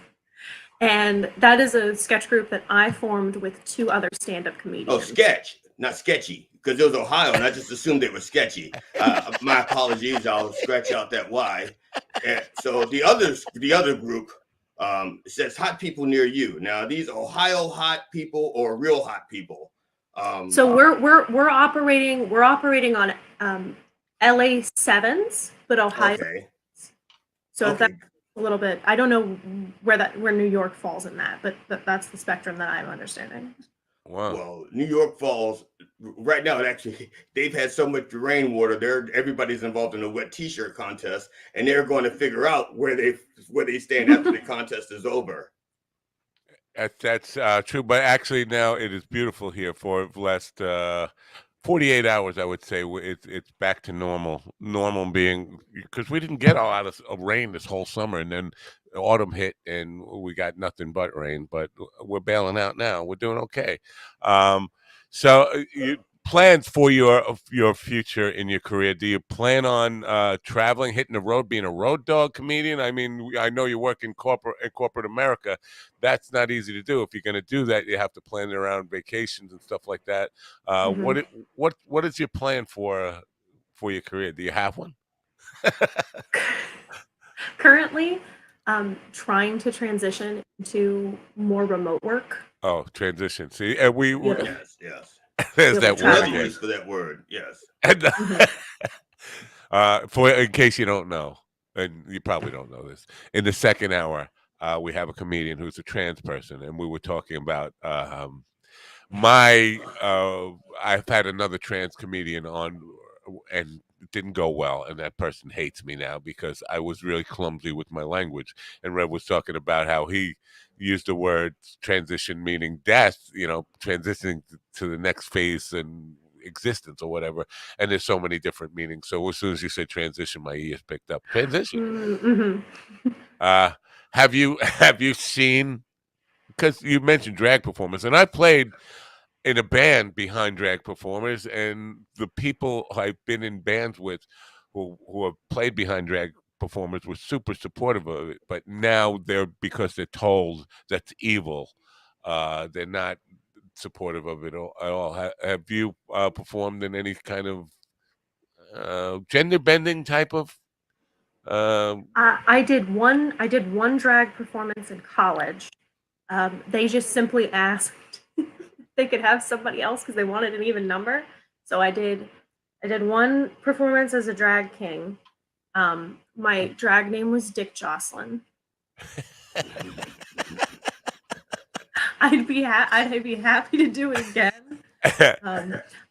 And that is a sketch group that I formed with two other stand-up comedians. Oh, sketch, not sketchy, because it was Ohio, and I just assumed they were sketchy. My apologies. I'll scratch out that Y. And so the other group says hot people near you. Now, are these Ohio hot people or real hot people? So we're operating on LA sevens, but Ohio. Okay. So that's a little bit. I don't know where New York falls in that, but that's the spectrum that I'm understanding. Wow. Well, New York falls right now. Actually, they've had so much rainwater. Everybody's involved in a wet T-shirt contest, and they're going to figure out where they stand after the contest is over. That's true, but actually now it is beautiful here for the last 48 hours. I would say it's back to normal. Normal being because we didn't get a lot of rain this whole summer, and then autumn hit, and we got nothing but rain. But we're bailing out now. We're doing okay. So plans for your future in your career? Do you plan on traveling, hitting the road, being a road dog comedian? I mean, I know you work in corporate America. That's not easy to do. If you're going to do that, you have to plan it around vacations and stuff like that. What is your plan for your career? Do you have one? Currently, trying to transition into more remote work. Oh, transition. See, and Yes. There's that word Another again. use for that word. Yes. And, in case you don't know, and you probably don't know this, in the second hour, we have a comedian who's a trans person, and we were talking about I've had another trans comedian on, and it didn't go well, and that person hates me now because I was really clumsy with my language. And Rev was talking about how he used the word transition, meaning death, transitioning to the next phase and existence or whatever. And there's so many different meanings. So as soon as you said transition, my ears picked up transition. Have you seen? Because you mentioned drag performers, and I played in a band behind drag performers, and the people I've been in bands with who have played behind drag performers were super supportive of it, but now because they're told that's evil, they're not supportive of it at all. Have you performed in any kind of gender bending type of? I did one drag performance in college. They just simply asked if they could have somebody else because they wanted an even number. So I did one performance as a drag king. My drag name was Dick Jocelyn. I'd be happy to do it again.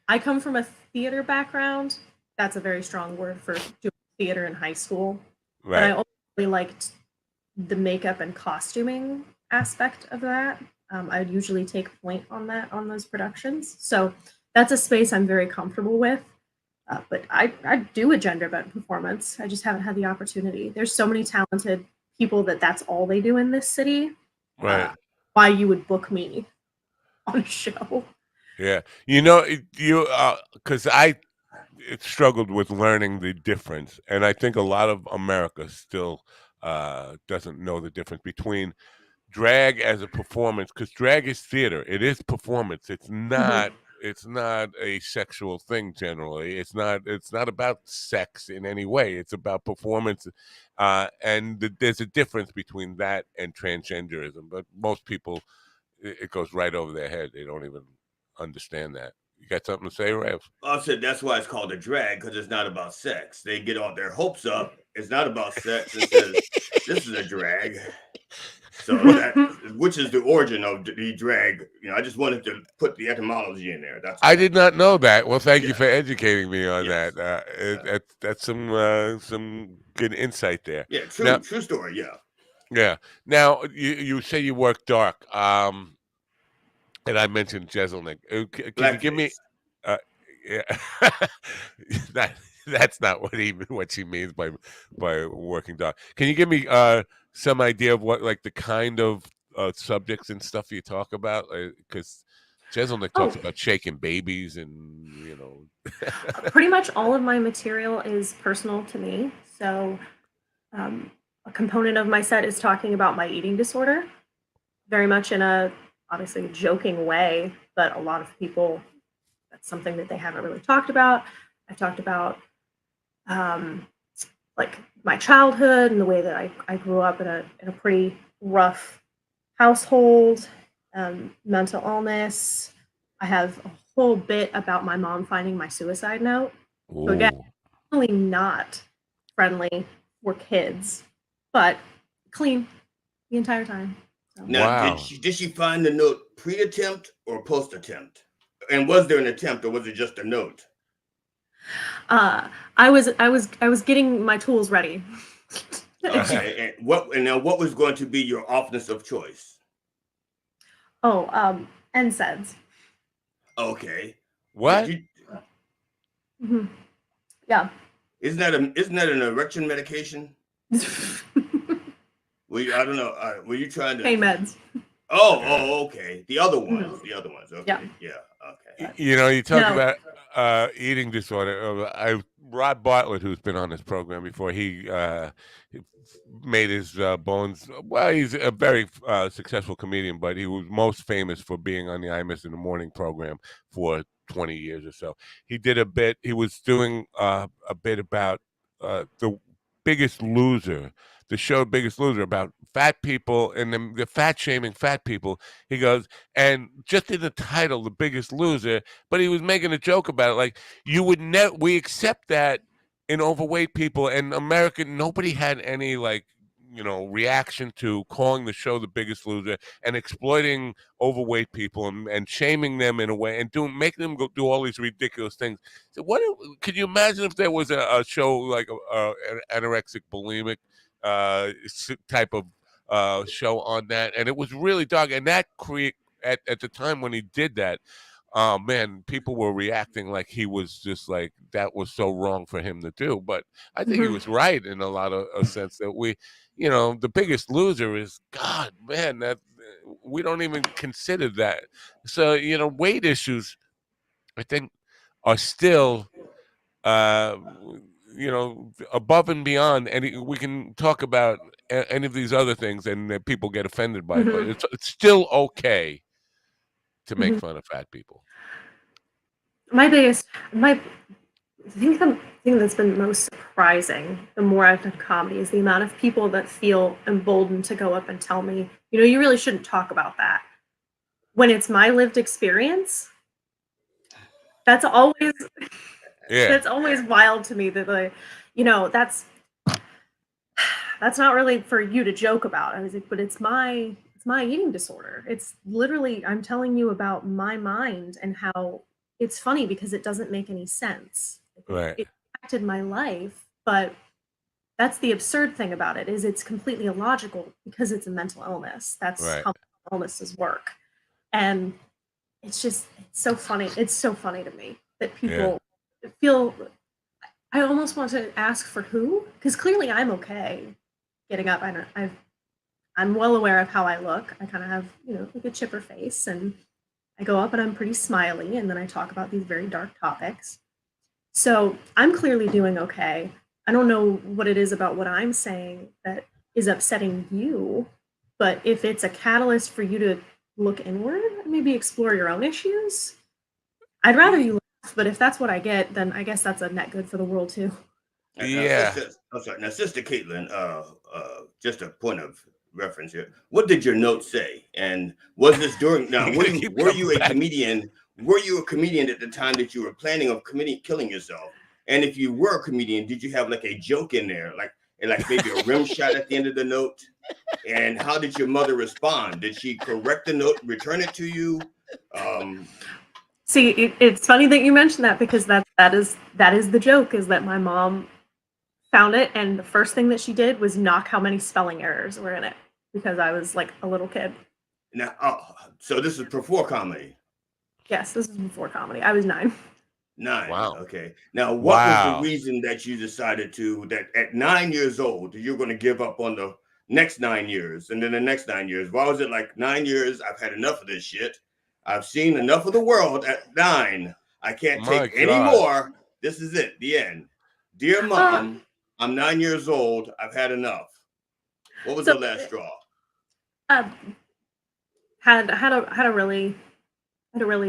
I come from a theater background. That's a very strong word for doing theater in high school. But I Right. also really liked the makeup and costuming aspect of that. I'd usually take point on those productions. So that's a space I'm very comfortable with. But I do a gender bent performance. I just haven't had the opportunity. There's so many talented people that's all they do in this city. Right. Why you would book me on a show? Yeah. You because I struggled with learning the difference, and I think a lot of America still doesn't know the difference between drag as a performance, because drag is theater. It is performance. It's Mhm. not. It's not a sexual thing generally. It's not about sex in any way. It's about performance, and there's a difference between that and transgenderism. But most people, it goes right over their head. They don't even understand that. You got something to say, Rev? I said that's why it's called a drag because it's not about sex. They get all their hopes up. It's not about sex and says this is a drag. So that which is the origin of the drag. I just wanted to put the etymology in there. That's I all. did not know that. Well, thank you Yes. for educating me on Yes. that. That's some good insight there. Yeah. Now, True story. Yeah. yeah. Now you say you work dark. And I mentioned Jeselnik. Can you give me? Blackface. Uh, yeah, that that's not what she means by working dark. Can you give me some idea of what like the kind of subjects and stuff you talk about? Because Jeselnik talks Oh, about shaking babies and pretty much all of my material is personal to me. So a component of my set is talking about my eating disorder, very much in a obviously joking way, but a lot of people, that's something that they haven't really talked about. I've talked about um, like my childhood and the way that I grew up in a pretty rough household, mental illness. I have a whole bit about my mom finding my suicide note. So again, Ooh. really not friendly for kids, but clean the entire time. So, Now, did Wow. she find the note pre-attempt or post-attempt? And was there an attempt or was it just a note? I was getting my tools ready. Okay. And now what was going to be your office of choice? Oh, NSAIDs. Okay. Did What? you Mhm. Yeah. isn't that an erection medication? I don't know. Were you trying to? Pain meds. Okay. The other Mhm. ones. The other ones. Yeah. Okay. Yeah. Okay. You talk No. about eating disorder. Rod Bartlett, who's been on this program before, he made his bones. Well, he's a very successful comedian, but he was most famous for being on the I Miss in the Morning program for 20 years or so. He did a bit. He was doing a bit about the Biggest Loser, the show Biggest Loser, about fat people and the fat shaming fat people. He goes, and just in the title, The Biggest Loser, but he was making a joke about it, like we accept that in overweight people, and nobody had any like reaction to calling the show The Biggest Loser and exploiting overweight people and shaming them in a way and making them go do all these ridiculous things. So could you imagine if there was a show like an anorexic bulimic type of show on that, and it was really dark, and that create at the time when he did that, oh man, people were reacting like he was just like that was so wrong for him to do. But I think he Mhm. was right in a lot of a sense that The Biggest Loser is God, man, that we don't even consider that. So weight issues, I think, are still uh above and beyond, and we can talk about any of these other things, and people get offended by it, but it's still okay to make fun of fat people. The thing that's been most surprising, the more I've done comedy, is the amount of people that feel emboldened to go up and tell me, you really shouldn't talk about that. When it's my lived experience, that's always that's always wild to me that that's not really for you to joke about. I was like, but it's my eating disorder. It's literally, I'm telling you about my mind and how it's funny because it doesn't make any sense. Right. It impacted my life, but that's the absurd thing about it, is it's completely illogical because it's a mental illness. That's Right. how mental illnesses work. And it's so funny. It's so funny to me that people feel, I almost want to ask for who, because clearly I'm okay getting up. I'm well aware of how I look. I kind of have, like a chipper face, and I go up and I'm pretty smiley, and then I talk about these very dark topics. So I'm clearly doing okay. I don't know what it is about what I'm saying that is upsetting you, but if it's a catalyst for you to look inward and maybe explore your own issues, I'd rather you laugh, but if that's what I get, then I guess that's a net good for the world too. Yeah. I'm sorry. Now, Sister Caitlin, just a point of reference here. What did your note say? And was this during? Now, were you a comedian? Were you a comedian at the time that you were planning on killing yourself? And if you were a comedian, did you have like a joke in there, like maybe a rim shot at the end of the note? And how did your mother respond? Did she correct the note, return it to you? See, it's funny that you mentioned that, because that is the joke, is that my mom found it, and the first thing that she did was knock how many spelling errors were in it, because I was like a little kid. Now, so this is before comedy. Yes, this is before comedy. I was 9. 9. Wow. Okay. Now, what was the reason that you decided that at 9 years old, you're going to give up on the next 9 years, and then the next 9 years? Why was it like 9 years? I've had enough of this shit. I've seen enough of the world at 9. I can't take any more. This is it. The end. Dear Mom, I'm 9 years old. I've had enough. What was the last straw? Had a really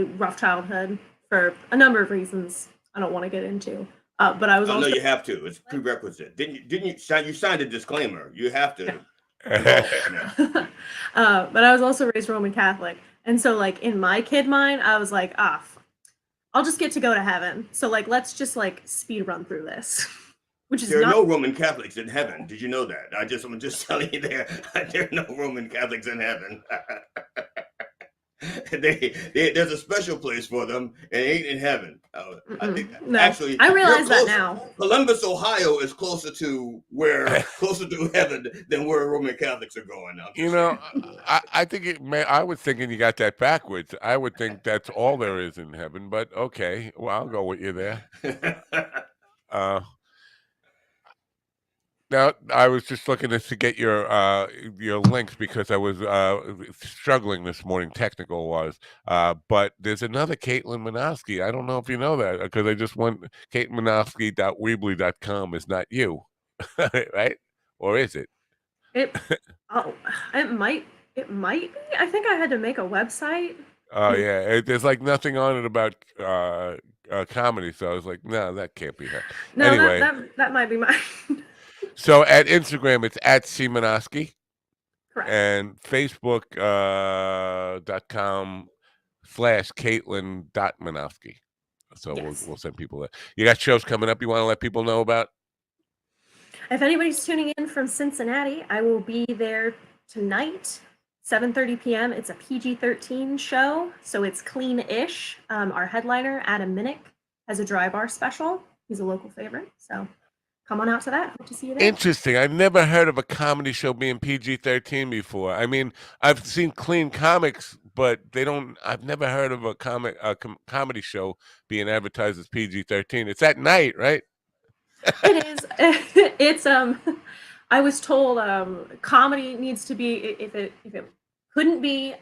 rough childhood for a number of reasons I don't want to get into. But I was also. No, you have to. It's prerequisite. Didn't you signed a disclaimer? You have to. But I was also raised Roman Catholic, and so like in my kid mind, I was like, I'll just get to go to heaven. So like, let's just like speed run through this. Which is there are no Roman Catholics in heaven. Did you know that? I'm just telling you there are no Roman Catholics in heaven. There's a special place for them, and it ain't in heaven. I think actually, I realize that now. Columbus, Ohio, is closer to heaven than where Roman Catholics are going. I think I was thinking you got that backwards. I would think that's all there is in heaven, but okay, well, I'll go with you there. Now, I was just looking to get your links because I was struggling this morning, technical-wise. But there's another Caitlin Manofsky. I don't know if you know that, because I just went CaitlinManofsky.weebly.com is not you, right? Or is it? It might be. I think I had to make a website. Oh yeah, there's like nothing on it about comedy, so I was like, no, that can't be her. No, anyway, that might be mine. So at Instagram, it's at C. Manofsky. Correct. And Facebook.com/Caitlin.Manofsky. So yes. we'll send people there. You got shows coming up you want to let people know about? If anybody's tuning in from Cincinnati, I will be there tonight, 7:30 p.m. It's a PG-13 show, so it's clean-ish. Our headliner, Adam Minnick, has a dry bar special. He's a local favorite, so come on out to that. Hope to see you there. Interesting. I've never heard of a comedy show being PG-13 before. I mean, I've seen clean comics, but I've never heard of a comedy show being advertised as PG-13. It's at night, right? It is. It's I was told comedy needs to be, if it couldn't be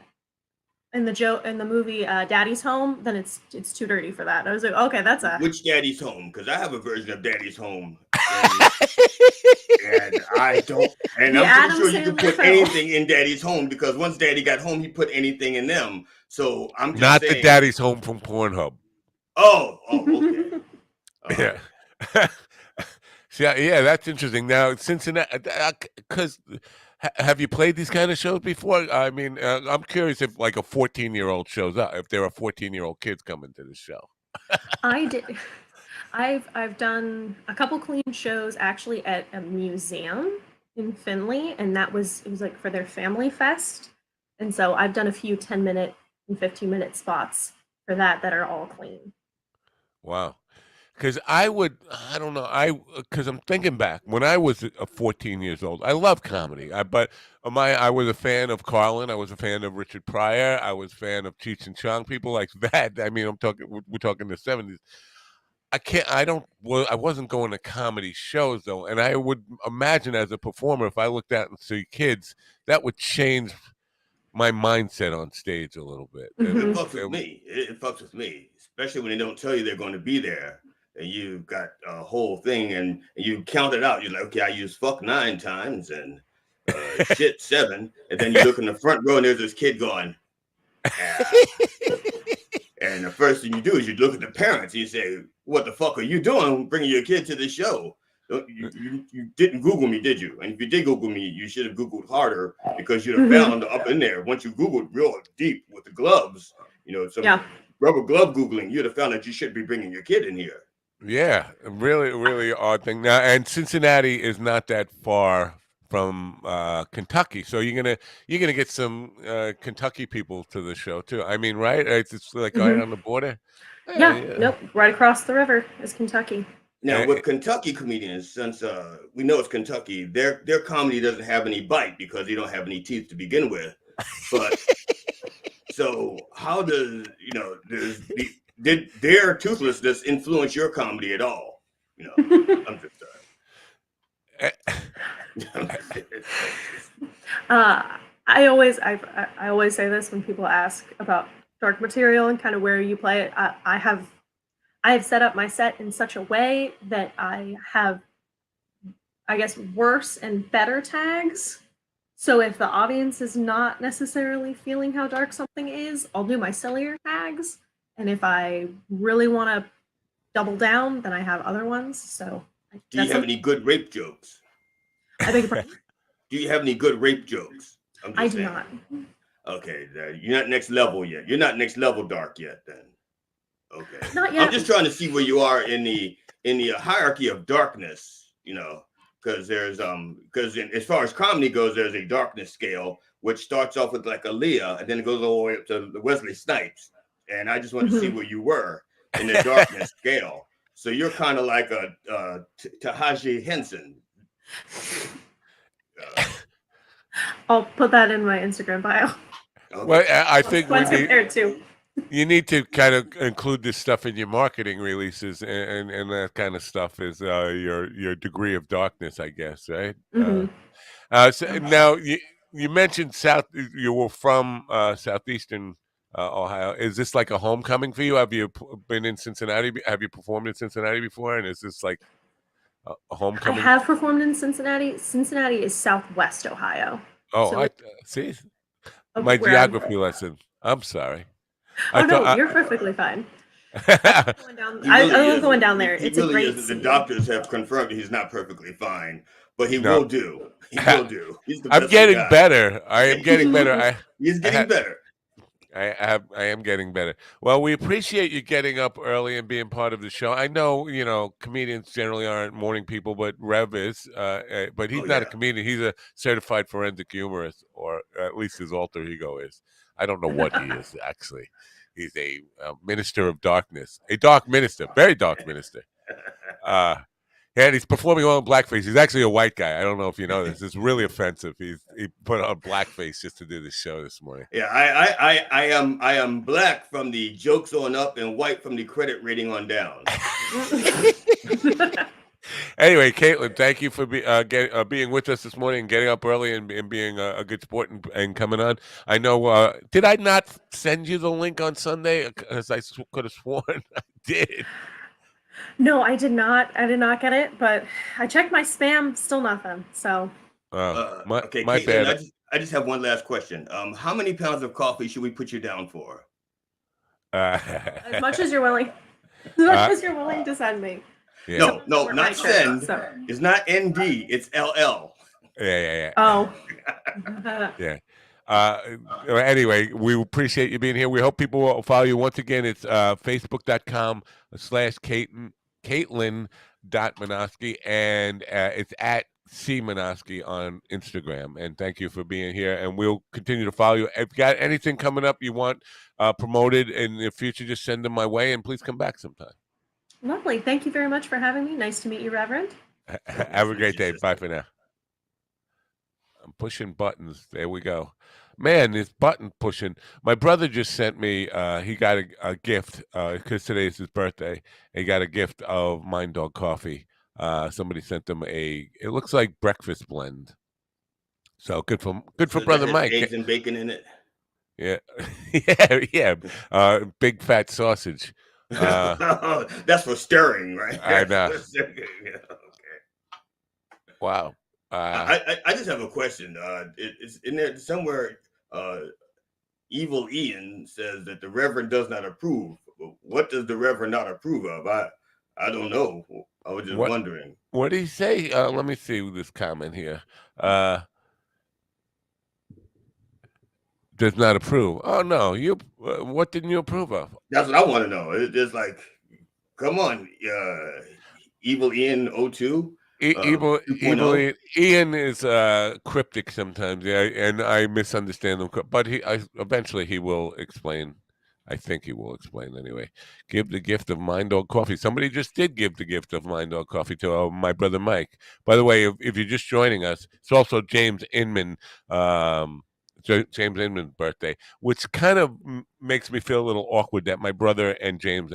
in the movie Daddy's Home, then it's too dirty for that. I was like, okay, that's a Which Daddy's Home? Because I have a version of Daddy's Home, and I don't. And The I'm pretty Adam sure you can Sandler put film. anything in Daddy's Home because once Daddy got home, he put anything in them. So I'm just Not saying. the Daddy's Home from Pornhub. Oh, okay. Yeah. Yeah, that's interesting. Now, Cincinnati, because have you played these kind of shows before? I mean, I'm curious if like a 14-year-old shows up, if there are 14-year-old kids coming to the show. I did. I've done a couple clean shows actually at a museum in Findlay, and it was like for their family fest. And so I've done a few 10-minute and 15-minute spots for that are all clean. Wow. Because I don't know, because I'm thinking back when I was 14 years old. I love comedy, but I was a fan of Carlin. I was a fan of Richard Pryor. I was a fan of Cheech and Chong, people like that. I mean, we're talking the 70s. I wasn't going to comedy shows though, and I would imagine as a performer, if I looked out and see kids, that would change my mindset on stage a little bit. It fucks with me. It fucks with me, especially when they don't tell you they're going to be there. And you've got a whole thing and you count it out. You're like, okay, I used fuck 9 times and shit 7. And then you look in the front row and there's this kid going, ah. And the first thing you do is you look at the parents and you say, what the fuck are you doing bringing your kid to the show? You didn't Google me, did you? And if you did Google me, you should have Googled harder because you'd have found up in there. Once you Googled real deep with the gloves, some rubber glove Googling, you'd have found that you should be bringing your kid in here. Yeah, really, really odd thing. Now, and Cincinnati is not that far from Kentucky, so you're gonna get some Kentucky people to the show too. I mean, right? It's like right on the border. Yeah, nope, right across the river is Kentucky. Now, with Kentucky comedians, since we know it's Kentucky, their comedy doesn't have any bite because they don't have any teeth to begin with. But so how does did their toothlessness influence your comedy at all? I'm just I always say this when people ask about dark material and kind of where you play it. I have set up my set in such a way that I have, I guess, worse and better tags. So if the audience is not necessarily feeling how dark something is, I'll do my sillier tags. And if I really want to double down, then I have other ones. So do you have any good rape jokes? I beg your pardon? Do you have any good rape jokes? I do not. Okay, you're not next level yet. You're not next level dark yet then. Okay. Not yet. I'm just trying to see where you are in the hierarchy of darkness, because there's because as far as comedy goes, there's a darkness scale which starts off with like a Leah and then it goes all the way up to the Wesley Snipes. And I just want to see where you were in the darkness scale. So you're kind of like a Tahaji Henson. I'll put that in my Instagram bio. Okay. Well, I think too. You need to kind of include this stuff in your marketing releases, and that kind of stuff is your degree of darkness, I guess, right? So now you mentioned you were from southeastern Ohio. Is this like a homecoming for you? Have you been in Cincinnati? Have you performed in Cincinnati before? And is this like a homecoming? I have performed in Cincinnati. Cincinnati is Southwest Ohio. Oh, so see my geography lesson. I'm sorry. You're perfectly fine. I love going down there. It's a great scene. The doctors have confirmed he's not perfectly fine, but he will do. He will do. I'm getting better. I am getting better. He's getting better. I am getting better. Well, we appreciate you getting up early and being part of the show. I know, comedians generally aren't morning people, but Rev is. But he's not a comedian. He's a certified forensic humorist, or at least his alter ego is. I don't know what he is, actually. He's a minister of darkness. A dark minister. Very dark minister. And he's performing all in blackface. He's actually a white guy. I don't know if you know this. It's really offensive. He put on blackface just to do this show this morning. Yeah, I am black from the jokes on up and white from the credit rating on down. Anyway, Caitlin, thank you for being with us this morning and getting up early and being a good sport and coming on. I know, did I not send you the link on Sunday? Because I could have sworn I did. No, I did not. I did not get it, but I checked my spam, still nothing. So Okay, My Caitlin, bad. I just have one last question. How many pounds of coffee should we put you down for? as much as you're willing, as much as you're willing to send me. Yeah. No, no, We're not right, send. so. It's not ND. It's LL. Yeah. Oh. Yeah. Anyway, we appreciate you being here. We hope people will follow you. Once again, it's facebook.com/Caitlin.Minoski, and it's at C Minoski on Instagram. And thank you for being here. And we'll continue to follow you. If you got anything coming up you want promoted in the future, just send them my way, and please come back sometime. Lovely. Thank you very much for having me. Nice to meet you, Reverend. Have a great day. Bye for now. I'm pushing buttons. There we go. Man, this button pushing. My brother just sent me, he got a gift, because today is his birthday. He got a gift of Mind Dog coffee. Somebody sent him it looks like breakfast blend. So good for Brother Mike. Eggs and bacon in it. Yeah. yeah. Big fat sausage. That's for stirring, right? I know. Okay. Wow. I just have a question. It's in there somewhere. Evil Ian says that the Reverend does not approve. What does the Reverend not approve of? I don't know. I was just wondering. What did he say? Let me see this comment here. Does not approve. Oh no, you. What didn't you approve of? That's what I want to know. It's like, come on, Evil Ian 02. Evil Ian is cryptic sometimes, yeah, and I misunderstand him. But eventually he will explain. I think he will explain anyway. Give the gift of Mind Dog coffee. Somebody just did give the gift of Mind Dog coffee to my brother Mike. By the way, if you're just joining us, it's also James Inman. James Inman's birthday, which kind of makes me feel a little awkward that my brother and James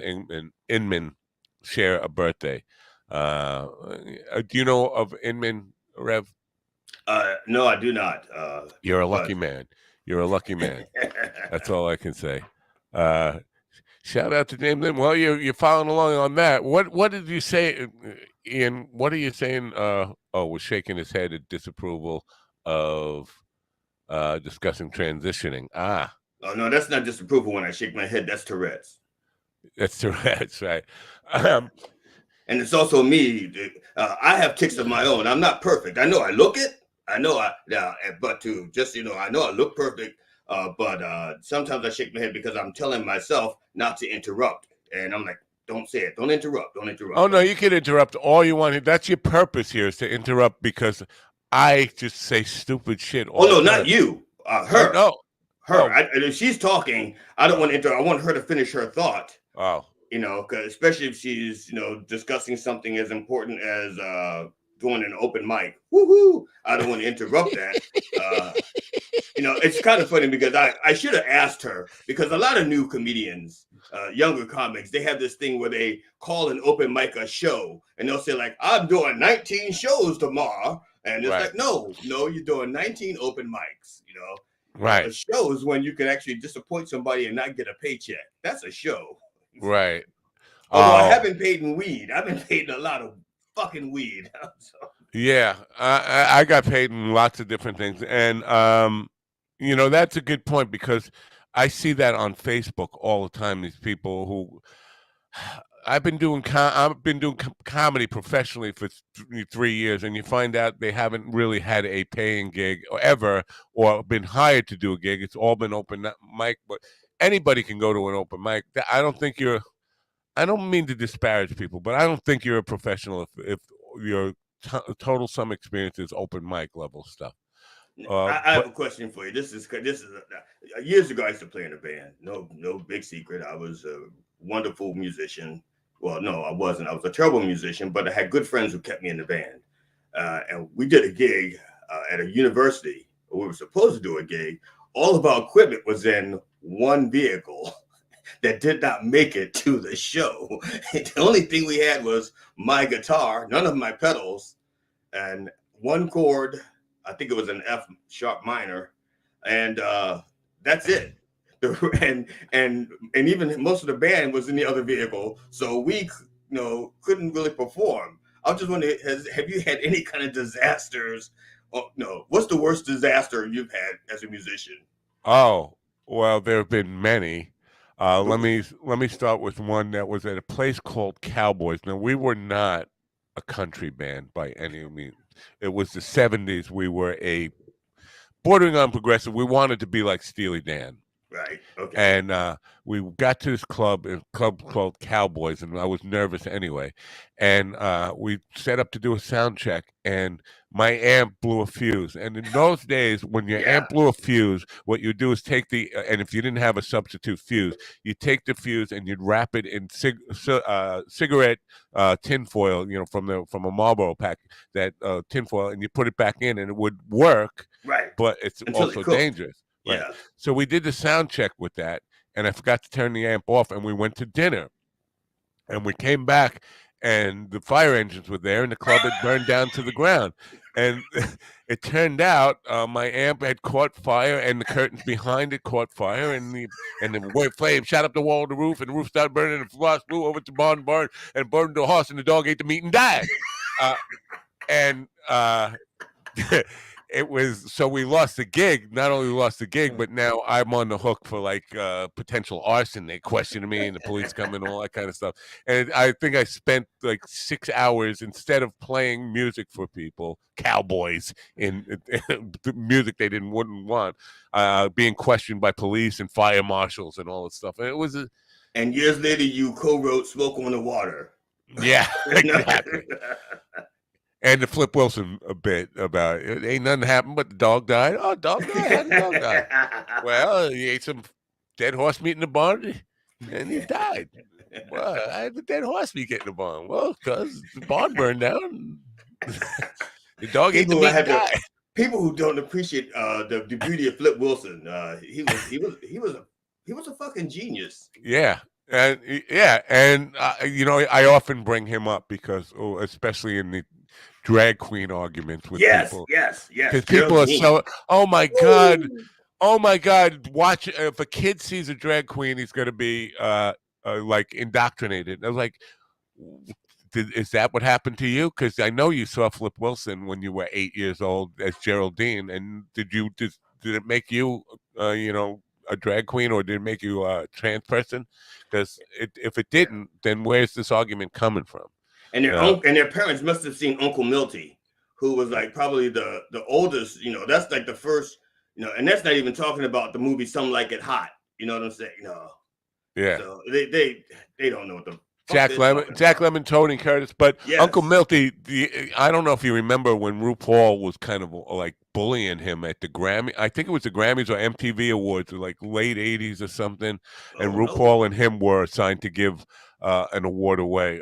Inman share a birthday. Do you know of Inman, Rev? No, I do not. You're a lucky man. You're a lucky man. That's all I can say. Shout out to James Inman. Well, you're following along on that. What did you say, Ian? What are you saying? Was shaking his head at disapproval of discussing transitioning. Oh no, that's not disapproval when I shake my head. That's Tourette's. That's Tourette's, right? And it's also me. I have tics of my own. I'm not perfect. I know I look it. I know but to just I know I look perfect. But sometimes I shake my head because I'm telling myself not to interrupt, and I'm like, don't say it. Don't interrupt. Don't interrupt. Oh no, you can interrupt all you want. That's your purpose here, is to interrupt because I just say stupid shit. Oh no, not you. Her. No. Her. If she's talking, I don't want to interrupt. I want her to finish her thought. Oh. Because especially if she's discussing something as important as doing an open mic. Woohoo! I don't want to interrupt that. It's kind of funny because I should have asked her, because a lot of new comedians, younger comics, they have this thing where they call an open mic a show, and they'll say like, I'm doing 19 shows tomorrow. And it's like, no, you're doing 19 open mics, Right. A show is when you can actually disappoint somebody and not get a paycheck. That's a show. Right. Although I haven't paid in weed. I've been paid in a lot of fucking weed. Yeah. I got paid in lots of different things. And, that's a good point, because I see that on Facebook all the time. These people who I've been doing comedy professionally for 3 years, and you find out they haven't really had a paying gig ever, or been hired to do a gig. It's all been open mic, but anybody can go to an open mic. I don't mean to disparage people, but I don't think you're a professional if your total sum experience is open mic level stuff. I have a question for you. This is years ago I used to play in a band. No big secret. I was a wonderful musician. Well, no, I wasn't. I was a terrible musician, but I had good friends who kept me in the band. And we did a gig at a university. We were supposed to do a gig. All of our equipment was in one vehicle. that did not make it to the show. The only thing we had was my guitar, none of my pedals, and one chord. I think it was an F sharp minor, and that's it. And even most of the band was in the other vehicle, so we couldn't really perform. I was just wondering, have you had any kind of disasters? Oh, no, what's the worst disaster you've had as a musician? Oh, well, there have been many. Let Ooh. me start with one that was at a place called Cowboys. Now, we were not a country band by any means. It was the 70s. We were a bordering on progressive. We wanted to be like Steely Dan. Right. Okay. And we got to this club, a club called Cowboys, and I was nervous anyway. And we set up to do a sound check, and my amp blew a fuse. And in those days, when your Yeah. amp blew a fuse, what you do is take and if you didn't have a substitute fuse, you take the fuse and you'd wrap it in cigarette tinfoil, from a Marlboro pack, that tinfoil, and you put it back in, and it would work, Right. but it's Until also it cooked. dangerous. Right. Yeah. So we did the sound check with that, and I forgot to turn the amp off, and we went to dinner. And we came back, and the fire engines were there, and the club had burned down to the ground. And it turned out my amp had caught fire, and the curtains behind it caught fire, and the white flame shot up the wall of the roof, and the roof started burning, and the frost blew over to barn, and burned the horse, and the dog ate the meat and died. And it was, so we lost the gig. Not only lost the gig, but now I'm on the hook for like potential arson. They questioned me, and the police come and all that kind of stuff. And I think I spent like 6 hours, instead of playing music for people, Cowboys, in the music they wouldn't want, being questioned by police and fire marshals and all that stuff. And it was and years later, you co-wrote "Smoke on the Water." Yeah, exactly. And the Flip Wilson a bit about it. Ain't nothing happened, but the dog died. Oh, dog died? How the dog die? Well, he ate some dead horse meat in the barn, and he died. Well, I had the dead horse meat get in the barn. Well, because the barn burned down. The dog ate the meat and died. People who don't appreciate the beauty of Flip Wilson, he was a fucking genius. Yeah. And I often bring him up because, especially in the drag queen arguments with people. Yes. Because people are so, oh my God, watch, if a kid sees a drag queen, he's going to be like indoctrinated. I was like, is that what happened to you? Because I know you saw Flip Wilson when you were 8 years old as Geraldine, and did it make you a drag queen, or did it make you a trans person? Because if it didn't, then where's this argument coming from? And their parents must have seen Uncle Milty, who was like probably the oldest. That's like the first. And that's not even talking about the movie "Some Like It Hot." You know what I'm saying? Yeah. So they don't know what the Jack Lemmon, Tony Curtis, but yes. Uncle Milty. I don't know if you remember when RuPaul was kind of like bullying him at the Grammy. I think it was the Grammys or MTV Awards, like late '80s or something. And RuPaul and him were assigned to give an award away,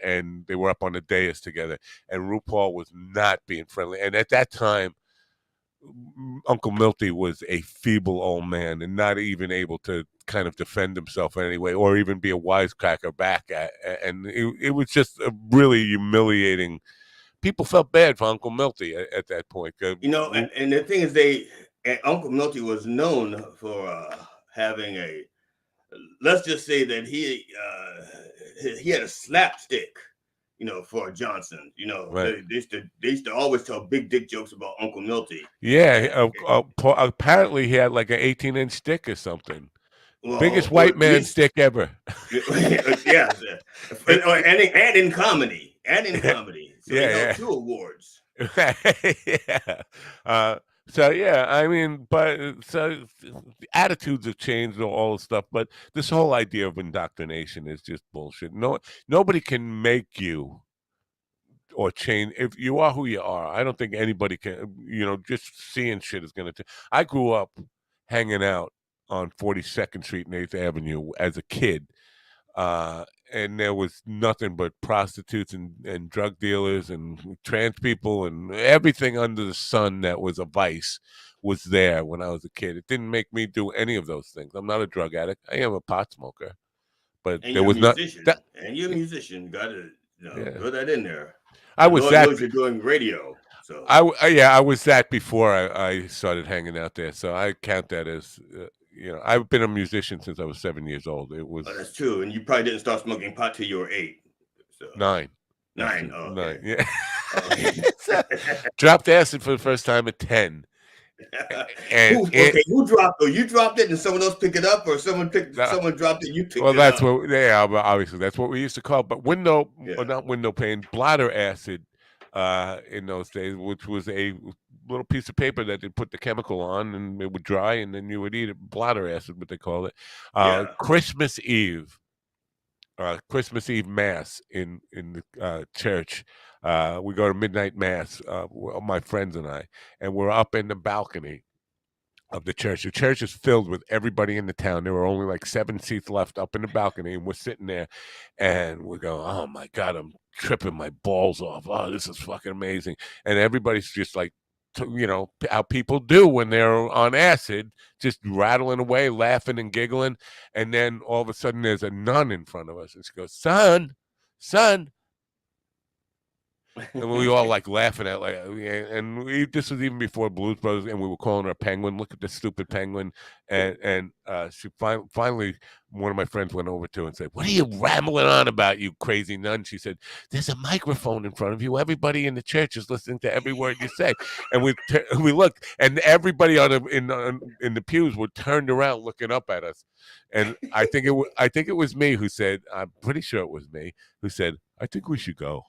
and they were up on the dais together. And RuPaul was not being friendly. And at that time, Uncle Milty was a feeble old man and not even able to kind of defend himself in any way, or even be a wisecracker back at. And it was just a really humiliating. People felt bad for Uncle Milty at that point. And the thing is, Uncle Milty was known for having let's just say that he had a slapstick. For Johnson, right. They used to always tell big dick jokes about Uncle Milty. Yeah, apparently he had like an 18-inch stick or something. Well, biggest white man stick ever. Yes, and in comedy, So he held 2 awards. Yeah. So yeah, I mean, but so the attitudes have changed and all this stuff, but this whole idea of indoctrination is just bullshit. Nobody can make you or change. If you are who you are, I don't think anybody can. Just seeing shit is gonna. I grew up hanging out on 42nd Street and 8th Avenue as a kid. And there was nothing but prostitutes and drug dealers and trans people and everything under the sun that was a vice was there when I was a kid. It didn't make me do any of those things. I'm not a drug addict. I am a pot smoker, but And there you're a was not musician. that. And you're a musician. Got to Yeah, throw that in there. I And was Lord that. knows you're doing radio. So Yeah, I was that before I started hanging out there. So I count that as I've been a musician since I was 7 years old. It was that's true. And you probably didn't start smoking pot till you were 8. So 9, 9. actually Oh, 9. okay. Yeah, Okay. So, dropped acid for the first time at 10, and Who dropped it? You dropped it and someone else picked it up, or someone uh, dropped it, you picked well, it that's up. what. Yeah, well, obviously that's what we used to call. But Yeah. not window pane, bladder acid, in those days, which was a little piece of paper that they put the chemical on, and it would dry, and then you would eat it. Bladder acid, what they call it. Yeah. Christmas Eve. Christmas Eve mass in the church. We go to midnight mass, my friends and I, and we're up in the balcony of the church. The church is filled with everybody in the town. There were only like 7 seats left up in the balcony, and we're sitting there, and we're going, "Oh my God, I'm tripping my balls off. Oh, this is fucking amazing!" And everybody's just like, how people do when they're on acid, just rattling away, laughing and giggling, and then all of a sudden there's a nun in front of us, and she goes, son," and we all like laughing at this was even before Blues Brothers, and we were calling her Penguin. Look at this stupid penguin, and she finally one of my friends went over to her and said, "What are you rambling on about, you crazy nun?" She said, "There's a microphone in front of you. Everybody in the church is listening to every word you say." And we looked, and everybody in the pews were turned around looking up at us. And I think it was me who said, I'm pretty sure it was me who said, "I think we should go."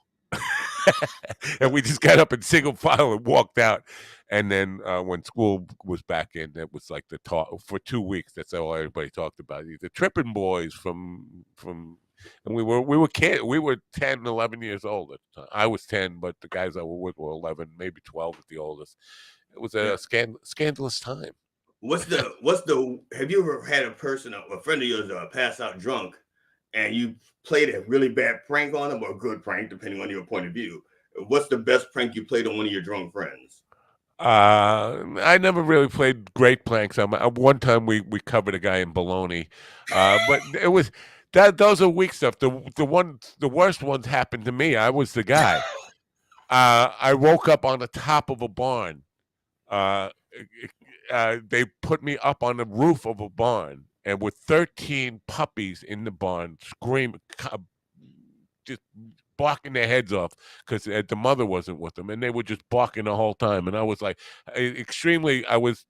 And we just got up in single file and walked out. And then when school was back in, it was like the talk for 2 weeks. That's all everybody talked about. The tripping boys and we were 10, 11 years old at the time. I was 10, but the guys I were with were 11, maybe 12 at the oldest. It was Yeah. a scandalous time. Have you ever had a friend of yours pass out drunk, and you played a really bad prank on them, or a good prank, depending on your point of view? What's the best prank you played on one of your drunk friends? I never really played great pranks. One time we covered a guy in baloney, but it was those are weak stuff. The worst ones happened to me. I was the guy. I woke up on the top of a barn. Uh, they put me up on the roof of a barn, and with 13 puppies in the barn, screaming, just barking their heads off because the mother wasn't with them, and they were just barking the whole time. And I was like, I was,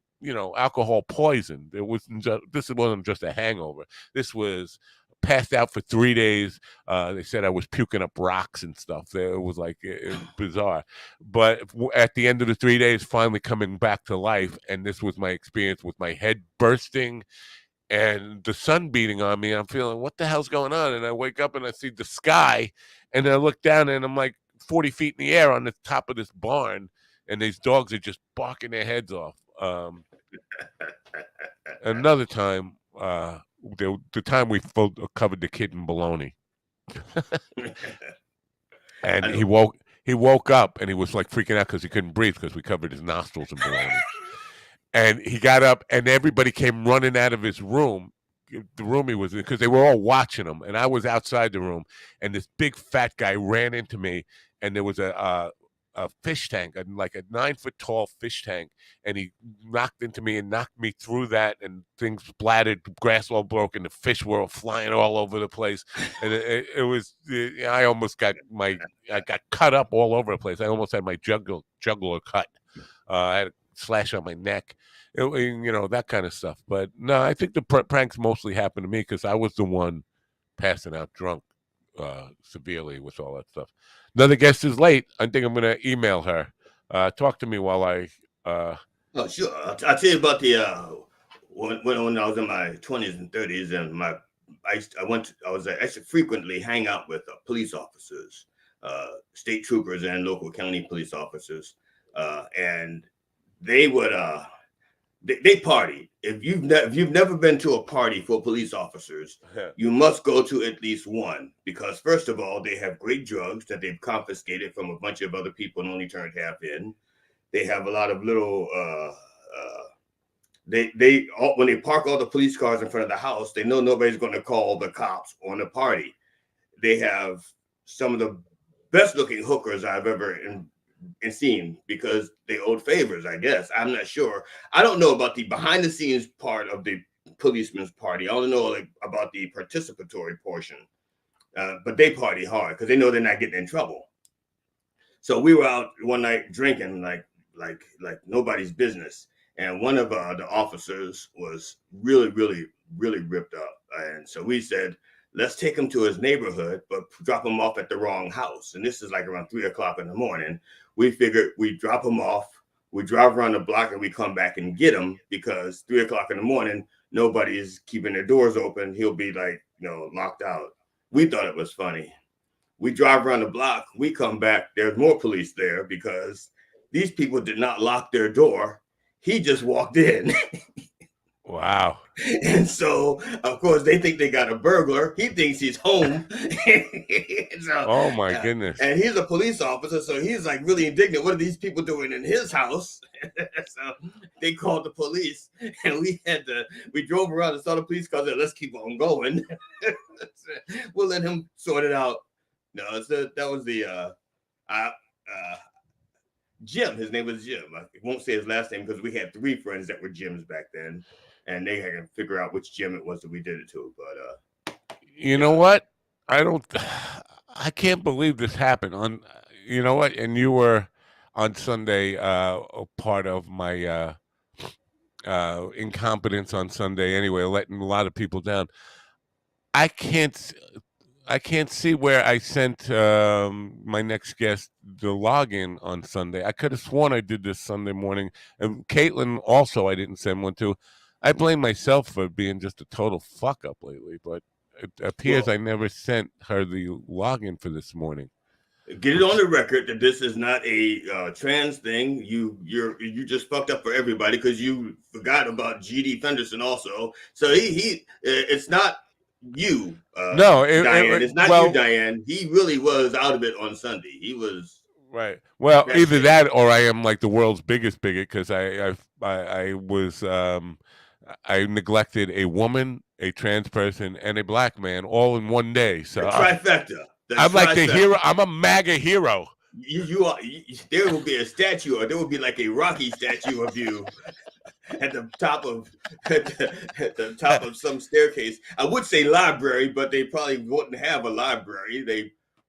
alcohol poisoned. This wasn't just a hangover. This was passed out for 3 days. They said I was puking up rocks and stuff. It was like it was bizarre. But at the end of the 3 days, finally coming back to life, and this was my experience with my head bursting and the sun beating on me. I'm feeling, what the hell's going on? And I wake up and I see the sky, and I look down and I'm like 40 feet in the air on the top of this barn, and these dogs are just barking their heads off. Another time, the time we covered the kid in baloney, and he woke up and he was like freaking out because he couldn't breathe because we covered his nostrils in baloney. And he got up, and everybody came running out of his room, the room he was in, because they were all watching him. And I was outside the room, and this big fat guy ran into me, and there was a fish tank, like a 9-foot tall fish tank, and he knocked into me and knocked me through that, and things splattered, grass all broke, and the fish were all flying all over the place. And it was, I almost got I got cut up all over the place. I almost had my jugular cut. I had slash on my neck, that kind of stuff. But no, I think the pranks mostly happened to me because I was the one passing out drunk severely with all that stuff. Another guest is late. I think I'm going to email her. Talk to me while I. Oh, sure. I'll tell you about the when I was in my 20s and 30s, and I used to frequently hang out with police officers, state troopers, and local county police officers, and they would they party. If you've never been to a party for police officers, you must go to at least one, because first of all, they have great drugs that they've confiscated from a bunch of other people and only turned half in. They have a lot of little when they park all the police cars in front of the house, they know nobody's going to call the cops on the party. They have some of the best looking hookers I've ever seen because they owed favors, I guess. I'm not sure. I don't know about the behind the scenes part of the policeman's party. I don't know like about the participatory portion, but they party hard because they know they're not getting in trouble. So we were out one night drinking like nobody's business, and one of the officers was really ripped up, and so we said, let's take him to his neighborhood, but drop him off at the wrong house. And this is like around 3:00 in the morning. We figured we drop him off, we drive around the block, and we come back and get him because 3:00 in the morning, nobody's keeping their doors open. He'll be like, locked out. We thought it was funny. We drive around the block, we come back, there's more police there because these people did not lock their door. He just walked in. Wow. And so, of course, they think they got a burglar. He thinks he's home. So, Oh, my goodness. And he's a police officer, so he's like really indignant. What are these people doing in his house? So they called the police, and we drove around and saw the police cars. Let's keep on going. We'll let him sort it out. No, that was the Jim. His name was Jim. I won't say his last name because we had 3 friends that were Jims back then, and they had to figure out which Jim it was that we did it to. But you know what? I can't believe this happened on. You know what? And you were on Sunday a part of my incompetence on Sunday anyway, letting a lot of people down. I can't see where I sent my next guest the login on Sunday. I could have sworn I did this Sunday morning. And Caitlin also I didn't send one to. I blame myself for being just a total fuck up lately, but it appears I never sent her the login for this morning. Get it on the record that this is not a trans thing. You just fucked up for everybody because you forgot about GD Fenderson also. So it's not you. No, Diane. It's not you, Diane. He really was out of it on Sunday. He was right. Well, either that or I am like the world's biggest bigot because I was I neglected a woman, a trans person, and a black man all in one day. So the trifecta. I'm like the hero. I'm a MAGA hero. You are. There will be a statue, or there will be like a Rocky statue of you at the top of some staircase. I would say library, but they probably wouldn't have a library.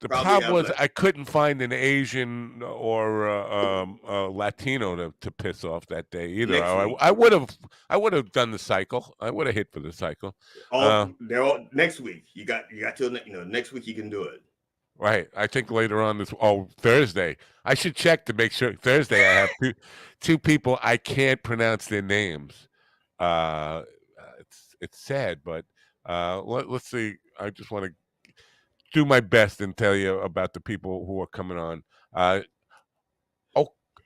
The problem was I couldn't find an Asian or Latino to piss off that day either. I would have done the cycle. I would have hit for the cycle. They're all next week. You got till next week you can do it. Right. I think later on Thursday. I should check to make sure. Thursday I have two people I can't pronounce their names. It's sad, but let's see. I just want to do my best and tell you about the people who are coming on.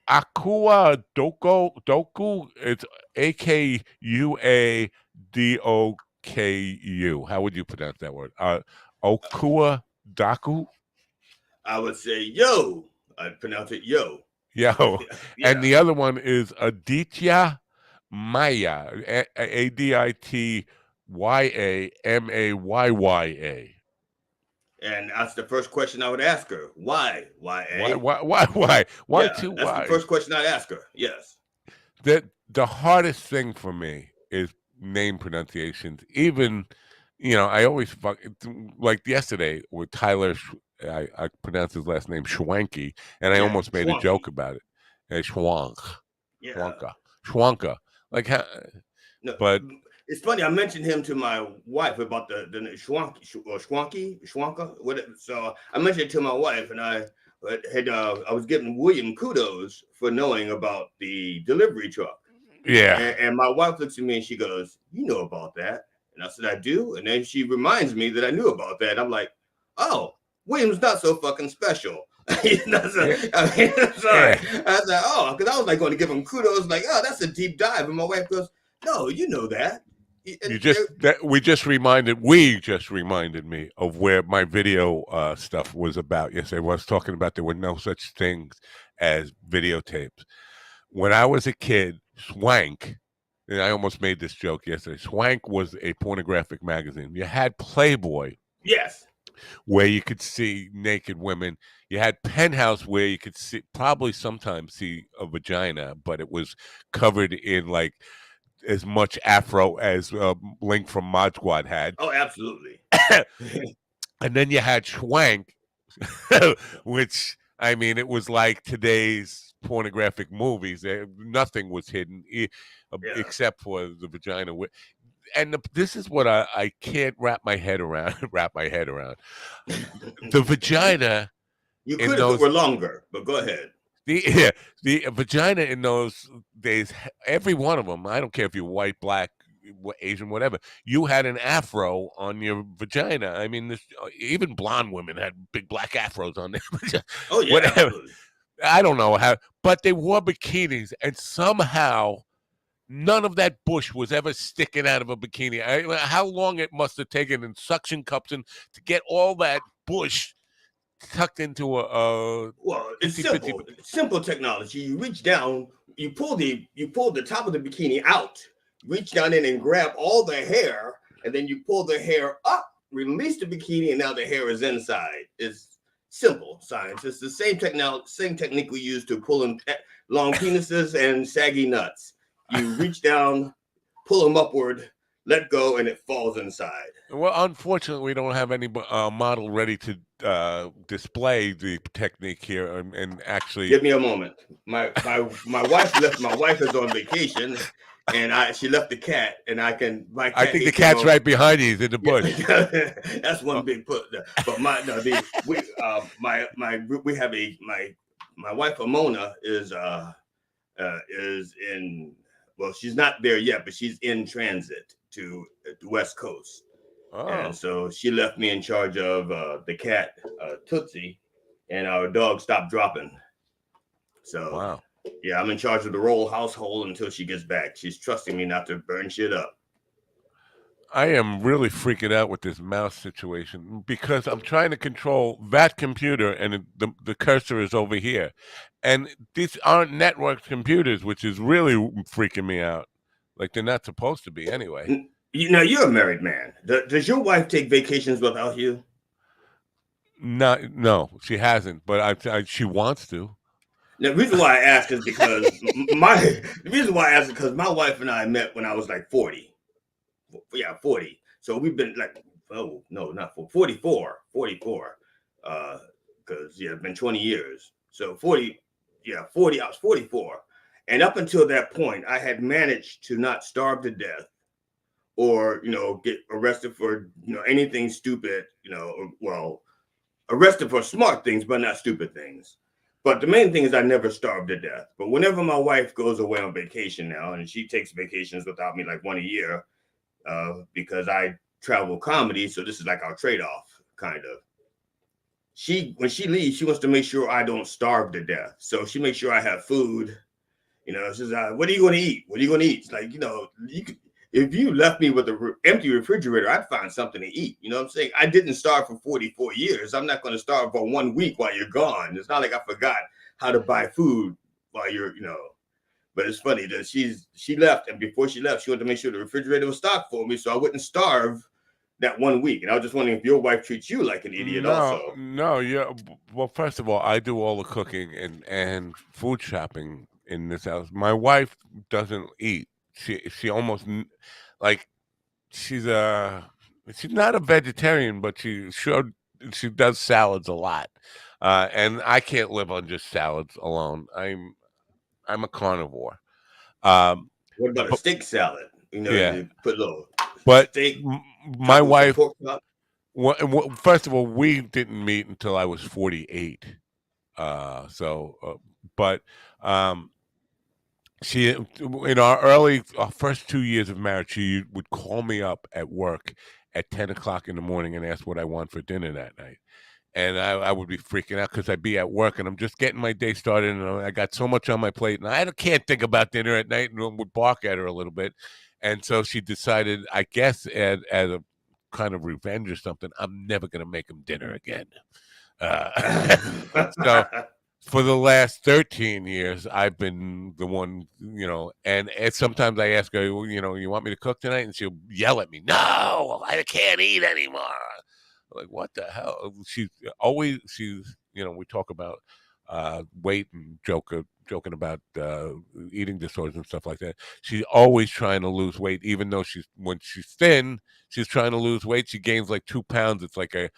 Akua Doku. It's Akuadoku. How would you pronounce that word? Okua Daku. I would say yo. I'd pronounce it yo. Yo. Yeah. And the other one is Aditya Maya. AdityaMayya. And that's the first question I would ask her. Why? Why? Why? That's the first question I'd ask her. Yes. The hardest thing for me is name pronunciations. Even, I always like yesterday with Tyler. I pronounced his last name Schwanky, and I almost made a joke about it. Schwanka. Like how? No, but it's funny. I mentioned him to my wife about the Schwanka. So I mentioned it to my wife, and I was giving William kudos for knowing about the delivery truck. Yeah. And my wife looks at me and she goes, "You know about that?" And I said, "I do." And then she reminds me that I knew about that. I'm like, "Oh, William's not so fucking special." Sorry. I was like, "Oh," because I was like going to give him kudos, like, "Oh, that's a deep dive." And my wife goes, "No, you know that." We just reminded me of where my video stuff was about. Yes, I was talking about there were no such things as videotapes. When I was a kid, swank and I almost made this joke yesterday. Swank was a pornographic magazine. You had Playboy, Yes. where you could see naked women. You had Penthouse, where you could see, probably sometimes see a vagina, but it was covered in like as much afro as Link from Mod Squad had. Oh, absolutely. And then you had Schwank, which, I mean, it was like today's pornographic movies. Nothing was hidden Yeah. except for the vagina. And this is what I can't wrap my head around. The vagina You in could if it those were longer, but go ahead. the vagina in those days, every one of them, I don't care if you're white, black, Asian, whatever, you had an afro on your vagina. I mean, even blonde women had big black afros on their vagina. Oh yeah, Whatever. absolutely. I don't know how, but they wore bikinis, and somehow none of that bush was ever sticking out of a bikini. How long it must have taken in suction cups and to get all that bush tucked into a Well, it's simple. Simple technology. You reach down, you pull the top of the bikini out, reach down in and grab all the hair, and then you pull the hair up, release the bikini, and now the hair is inside. It's simple science. It's the same technique we use to pull in long penises and saggy nuts. You reach down, pull them upward, let go, and it falls inside. Well, unfortunately, we don't have any model ready to display the technique here, and actually. Give me a moment. My wife left. My wife is on vacation, and she left the cat, and I think the cat's right behind you. He's in the bush. That's one big put. But my wife Amona is in. Well, she's not there yet, but she's in transit to the West Coast. Oh. And so she left me in charge of the cat, Tootsie, and our dog Stop Dropping. So, wow. Yeah, I'm in charge of the Roll household until she gets back. She's trusting me not to burn shit up. I am really freaking out with this mouse situation because I'm trying to control that computer, and the cursor is over here. And these aren't networked computers, which is really freaking me out. Like they're not supposed to be anyway. You're a married man. Does your wife take vacations without you? No, she hasn't, but she wants to. Now, the reason why I ask is because my wife and I met when I was like 40. Yeah, 40. So we've been like, oh no, not 44. Because it's been 20 years. So 40. I was 44. And up until that point, I had managed to not starve to death or, get arrested for, anything stupid, arrested for smart things, but not stupid things. But the main thing is I never starved to death. But whenever my wife goes away on vacation now, and she takes vacations without me like one a year, because I travel comedy, so this is like our trade-off, kind of. When she leaves, she wants to make sure I don't starve to death. So she makes sure I have food. She's like, what are you going to eat? What are you going to eat? It's like, if you left me with an empty refrigerator, I'd find something to eat. You know what I'm saying? I didn't starve for 44 years. I'm not going to starve for 1 week while you're gone. It's not like I forgot how to buy food while you're, But it's funny that she left, and before she left, she wanted to make sure the refrigerator was stocked for me so I wouldn't starve that 1 week. And I was just wondering if your wife treats you like an idiot also. No, yeah. Well, first of all, I do all the cooking and food shopping in this house. My wife doesn't eat. She almost like she's not a vegetarian, but she does salads a lot. And I can't live on just salads alone. I'm a carnivore. What about a steak salad? Yeah. You put a little steak. My wife. First of all, we didn't meet until I was 48. But she, in our first 2 years of marriage, she would call me up at work at 10 o'clock in the morning and ask what I want for dinner that night. And I would be freaking out because I'd be at work and I'm just getting my day started and I got so much on my plate and I can't think about dinner at night, and would bark at her a little bit. And so she decided, I guess, as a kind of revenge or something, I'm never going to make him dinner again. So for the last 13 years, I've been the one, and sometimes I ask her, well, you want me to cook tonight? And she'll yell at me, no, I can't eat anymore. Like, what the hell? We talk about weight and joking about eating disorders and stuff like that. She's always trying to lose weight, even though when she's thin, she's trying to lose weight. She gains like 2 pounds. It's like a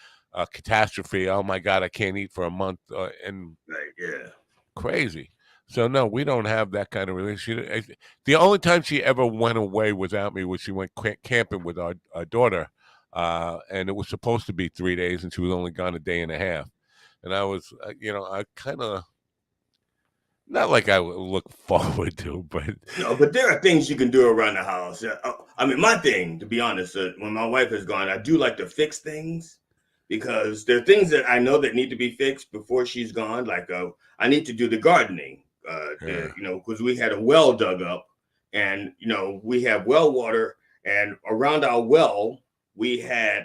catastrophe. Oh my God, I can't eat for a month, and yeah. crazy. So no, we don't have that kind of relationship. The only time she ever went away without me was she went camping with our daughter, and it was supposed to be 3 days, and she was only gone a day and a half. And I was, I kind of not like I would look forward to, but No, but there are things you can do around the house. I mean, my thing, to be honest, when my wife is gone, I do like to fix things because there are things that I know that need to be fixed before she's gone. Like I need to do the gardening, because we had a well dug up, and we have well water, and around our well we had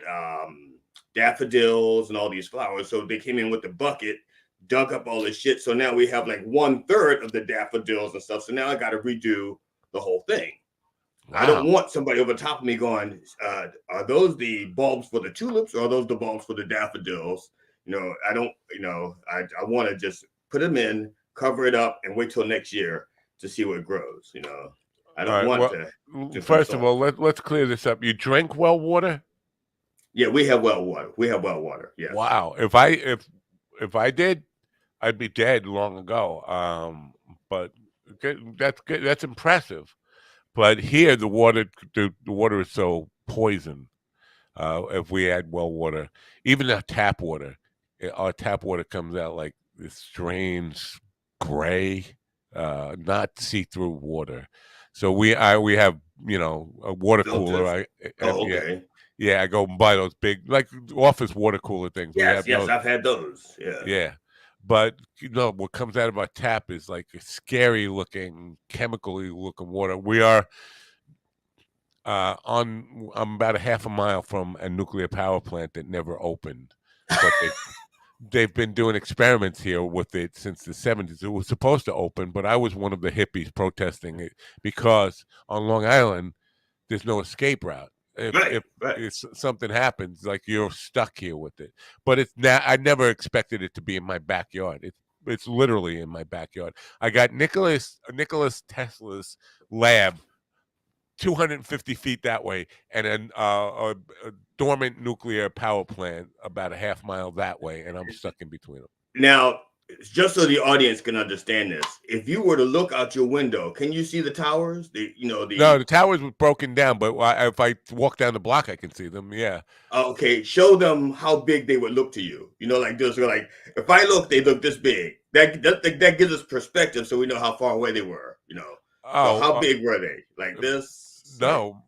daffodils and all these flowers. So they came in with the bucket, dug up all this shit. So now we have like 1/3 of the daffodils and stuff. So now I got to redo the whole thing. Wow. I don't want somebody over top of me going, are those the bulbs for the tulips or are those the bulbs for the daffodils? I don't, I want to just put them in, cover it up, and wait till next year to see what grows. I don't want to. First of all, let's clear this up. You drink well water? Yeah, we have well water. We have well water. Yes. Wow. If I did, I'd be dead long ago. But that's good. That's impressive. But here, the water is so poison. If we add well water, even our tap water comes out like this strange gray, not see-through water. So we have a water cooler. Okay. Yeah, I go and buy those big, like office water cooler things. Yes, I've had those. Yeah. Yeah. But what comes out of our tap is like a scary looking, chemically looking water. We are I'm about a half a mile from a nuclear power plant that never opened. But they've been doing experiments here with it since the 70s. It was supposed to open, but I was one of the hippies protesting it because on Long Island, there's no escape route. If something happens, like you're stuck here with it. But it's now. I never expected it to be in my backyard. It's literally in my backyard. I got Nicholas Tesla's lab 250 feet that way, and then a dormant nuclear power plant about a half mile that way, and I'm stuck in between them. Now, just so the audience can understand this, if you were to look out your window, can you see the towers? No, the towers were broken down, but if I walk down the block, I can see them. Yeah. Okay, show them how big they would look to you. Like this. Like if I look, they look this big. That gives us perspective, so we know how far away they were. So how big were they? Like this? No.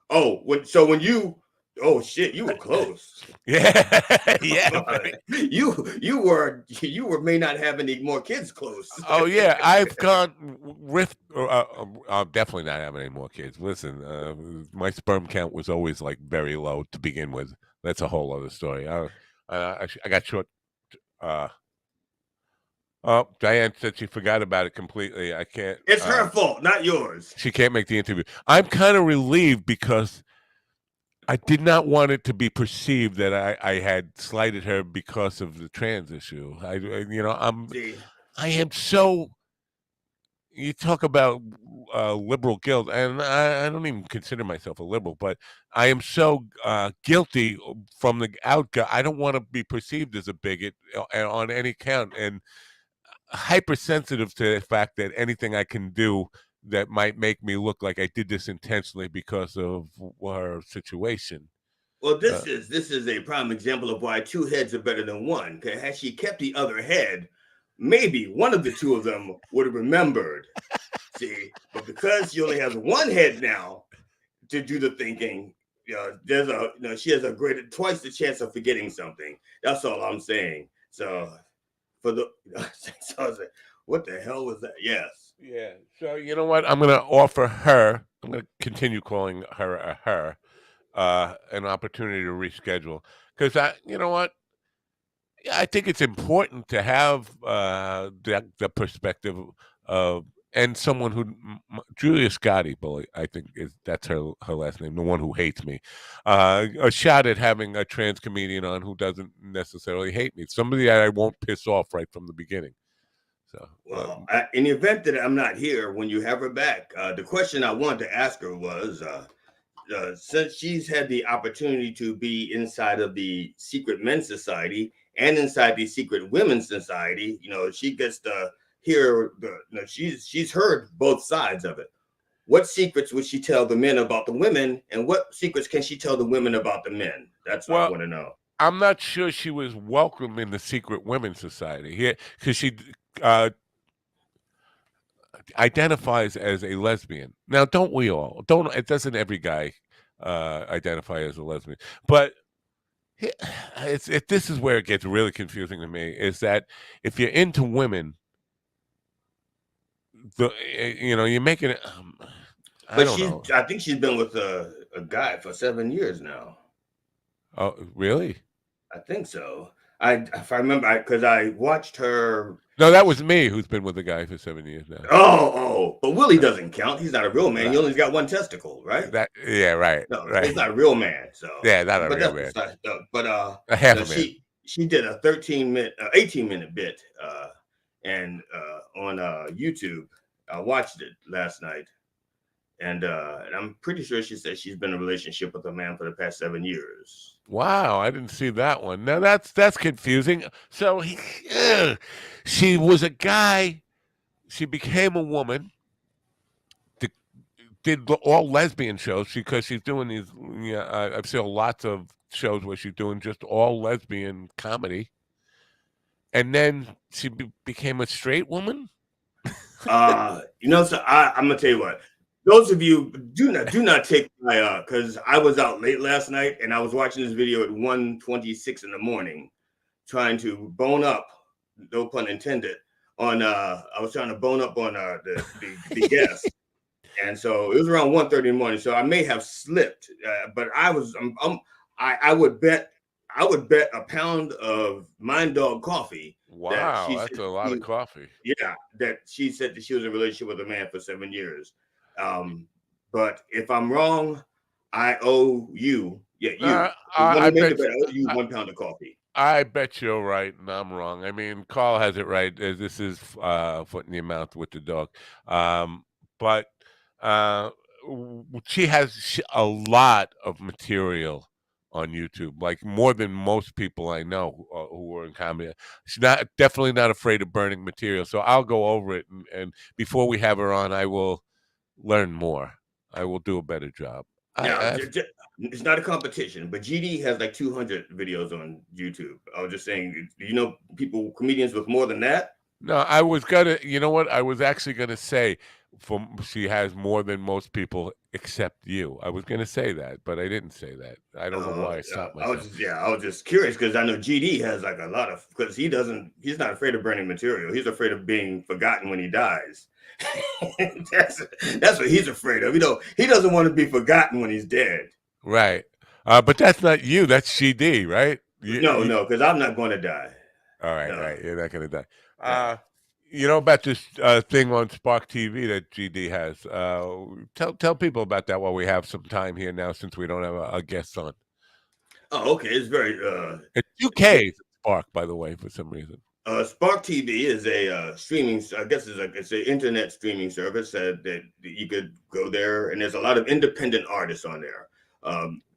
When you. Oh shit! You were close. Yeah, yeah. You were may not have any more kids close. Oh yeah, I've gone rift. I'm definitely not having any more kids. Listen, my sperm count was always like very low to begin with. That's a whole other story. I got short. Oh, Diane said she forgot about it completely. I can't. It's her fault, not yours. She can't make the interview. I'm kind of relieved because I did not want it to be perceived that I had slighted her because of the trans issue. I am so. You talk about liberal guilt, and I don't even consider myself a liberal, but I am so guilty from the outgo. I don't want to be perceived as a bigot on any count, and hypersensitive to the fact that anything I can do that might make me look like I did this intentionally because of her situation. Well, this is a prime example of why two heads are better than one. Because had she kept the other head, maybe one of the two of them would have remembered. See, but because she only has one head now to do the thinking, she has twice the chance of forgetting something. That's all I'm saying. So so I was like, what the hell was that? Yes. Yeah. So you know what? I'm going to offer her. I'm going to continue calling her a her. An opportunity to reschedule because you know what? Yeah, I think it's important to have the perspective of and someone who Julia Scotti, I think that's her last name, the one who hates me. A shot at having a trans comedian on who doesn't necessarily hate me, somebody that I won't piss off right from the beginning. So, Well, in the event that I'm not here when you have her back, the question I wanted to ask her was, since she's had the opportunity to be inside of the secret men's society and inside the secret women's society, she gets to hear she's heard both sides of it. What secrets would she tell the men about the women, and what secrets can she tell the women about the men? That's what I well, want to know. I'm not sure she was welcome in the secret women's society here because she uh, identifies as a lesbian. Now, don't we all? Don't it doesn't every guy identify as a lesbian? But this is where it gets really confusing to me. Is that if you're into women, you're making it. I But don't know. I think she's been with a guy for 7 years now. Oh, really? I think so. If I remember, because I watched her. No, that was me who's been with a guy for 7 years now. But Willie doesn't count. He's not a real man. He only got one testicle, right? Yeah, right. No, Right. he's not a real man. So yeah, not a but real that's man. but A half a man. she did a 18-minute bit, and on YouTube. I watched it last night, and I'm pretty sure she said she's been in a relationship with a man for the past 7 years. Wow, I didn't see that one. Now that's confusing. So she was a guy. She became a woman. Did all lesbian shows because she's doing these. Yeah, I've seen lots of shows where she's doing just all lesbian comedy, and then she became a straight woman. So I'm gonna tell you what. Those of you do not take my because I was out late last night and I was watching this video at 1:26 in the morning, trying to bone up, no pun intended, on I was trying to bone up on the guest. And so it was around 1:30 in the morning. So I may have slipped, but I would bet a pound of Mind Dog coffee. Wow, that's a lot of coffee. Yeah, that she said that she was in a relationship with a man for 7 years. But if I'm wrong, I owe you. Yeah, you. I bet I owe you 1 pound of coffee. I bet you're right, and I'm wrong. I mean, Carl has it right. This is foot in your mouth with the dog. But she has a lot of material on YouTube, like more than most people I know who are in comedy. She's definitely not afraid of burning material. So I'll go over it, and before we have her on, I will learn more. I will do a better job. It's not a competition, but GD has like 200 videos on YouTube. I was just saying, comedians with more than that? No, I was gonna. You know what? I was actually gonna say, she has more than most people except you. I was gonna say that, but I didn't say that. I don't know why I stopped myself. I was just curious because I know GD has like a lot of because he's not afraid of burning material. He's afraid of being forgotten when he dies. that's what he's afraid of. He doesn't want to be forgotten when he's dead. Right. But that's not you. That's GD, right? No, because I'm not going to die. All right, right. You're not going to die. You know about this thing on Spark TV that GD has. Tell people about that while we have some time here now, since we don't have a guest on. Oh, okay. It's very. It's UK Spark, by the way, for some reason. Spark TV is a streaming. I guess it's an internet streaming service that you could go there, and there's a lot of independent artists on there.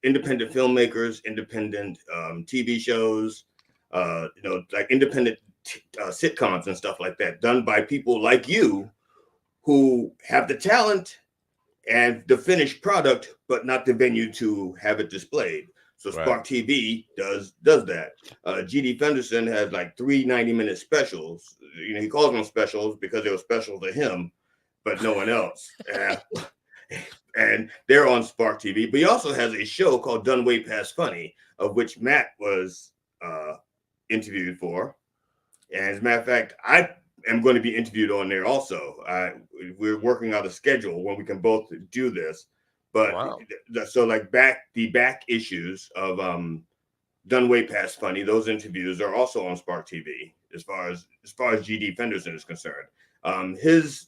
Independent filmmakers, independent TV shows, like independent sitcoms and stuff like that, done by people like you who have the talent and the finished product, but not the venue to have it displayed. So Spark TV does that. GD Fenderson has like 3 90-minute specials. He calls them specials because they were special to him, but no one else. And they're on Spark TV. But he also has a show called Done Way Past Funny, of which Matt was interviewed for. And as a matter of fact, I am going to be interviewed on there also. We're working out a schedule when we can both do this. But so like the back issues of done way past funny. Those interviews are also on Spark TV as far as GD Fenderson is concerned. His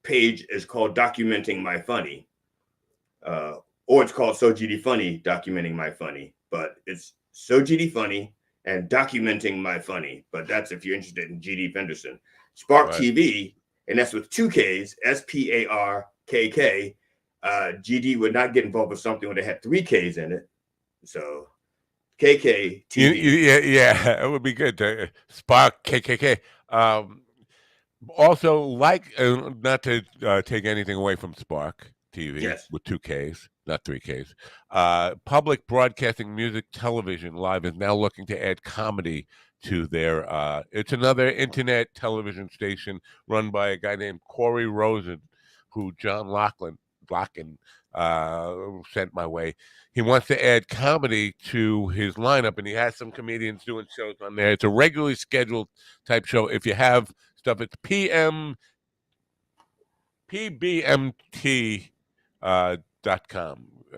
page is called Documenting My Funny, or it's called So GD Funny Documenting My Funny, but it's So GD Funny and Documenting My Funny. But that's if you're interested in GD Fenderson. Spark TV, and that's with 2 Ks, SPARKK. GD would not get involved with something when they had 3 Ks in it. So KK TV. Yeah, it would be good to Spark KKK. Also, like not to take anything away from Spark TV Yes. with 2 Ks, not 3 Ks. Public Broadcasting Music Television Live is now looking to add comedy to their. It's another internet television station run by a guy named Corey Rosen, who John Locken sent my way. He wants to add comedy to his lineup, and he has some comedians doing shows on there. It's a regularly scheduled type show. If you have stuff, it's pbmt.com. I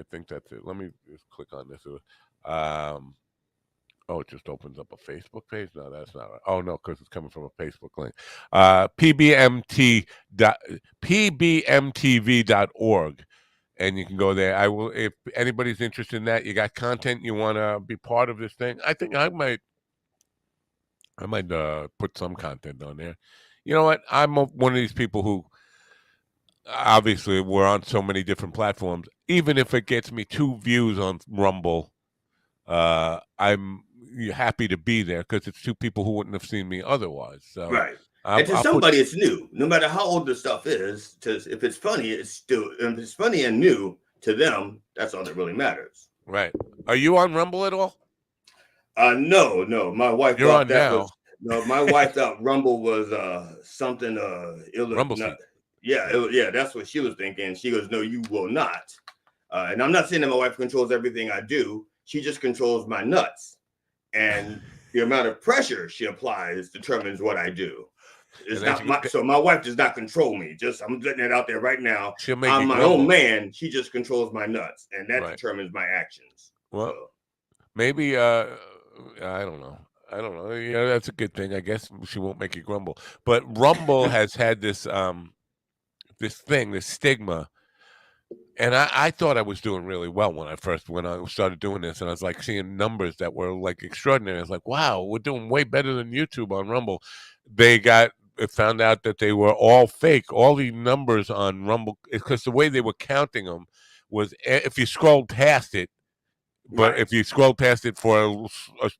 think that's it. Let me just click on this. Oh, it just opens up a Facebook page? No, that's not right. Oh, no, because it's coming from a Facebook link. pbmtv.org. And you can go there. I will, if anybody's interested in that, you got content, you want to be part of this thing. I think I might put some content on there. You know what? I'm one of these people who, obviously, we're on so many different platforms. Even if it gets me 2 views on Rumble, I'm happy to be there because it's 2 people who wouldn't have seen me otherwise. So right. And to somebody, it's new. No matter how old the stuff is, if it's funny, it's still, if it's funny and new to them, that's all that really matters. Right. Are you on Rumble at all? No. My wife You're thought on that now. was no. My wife thought Rumble was something Rumble seat. Yeah, that's what she was thinking. She goes, no, you will not. And I'm not saying that my wife controls everything I do. She just controls my nuts, and the amount of pressure she applies determines what I do. It's not so my wife does not control me. Just I'm letting it out there right now. I'm my own man. She just controls my nuts, and that determines my actions. Well, maybe I don't know. Yeah, that's a good thing. I guess she won't make you grumble. But Rumble has had this this stigma. And I thought I was doing really well when I started doing this, and I was like seeing numbers that were like extraordinary. I was like, wow, we're doing way better than YouTube on Rumble. It found out that they were all fake. All the numbers on Rumble, because the way they were counting them was if you scrolled past it. But if you scroll past it for, if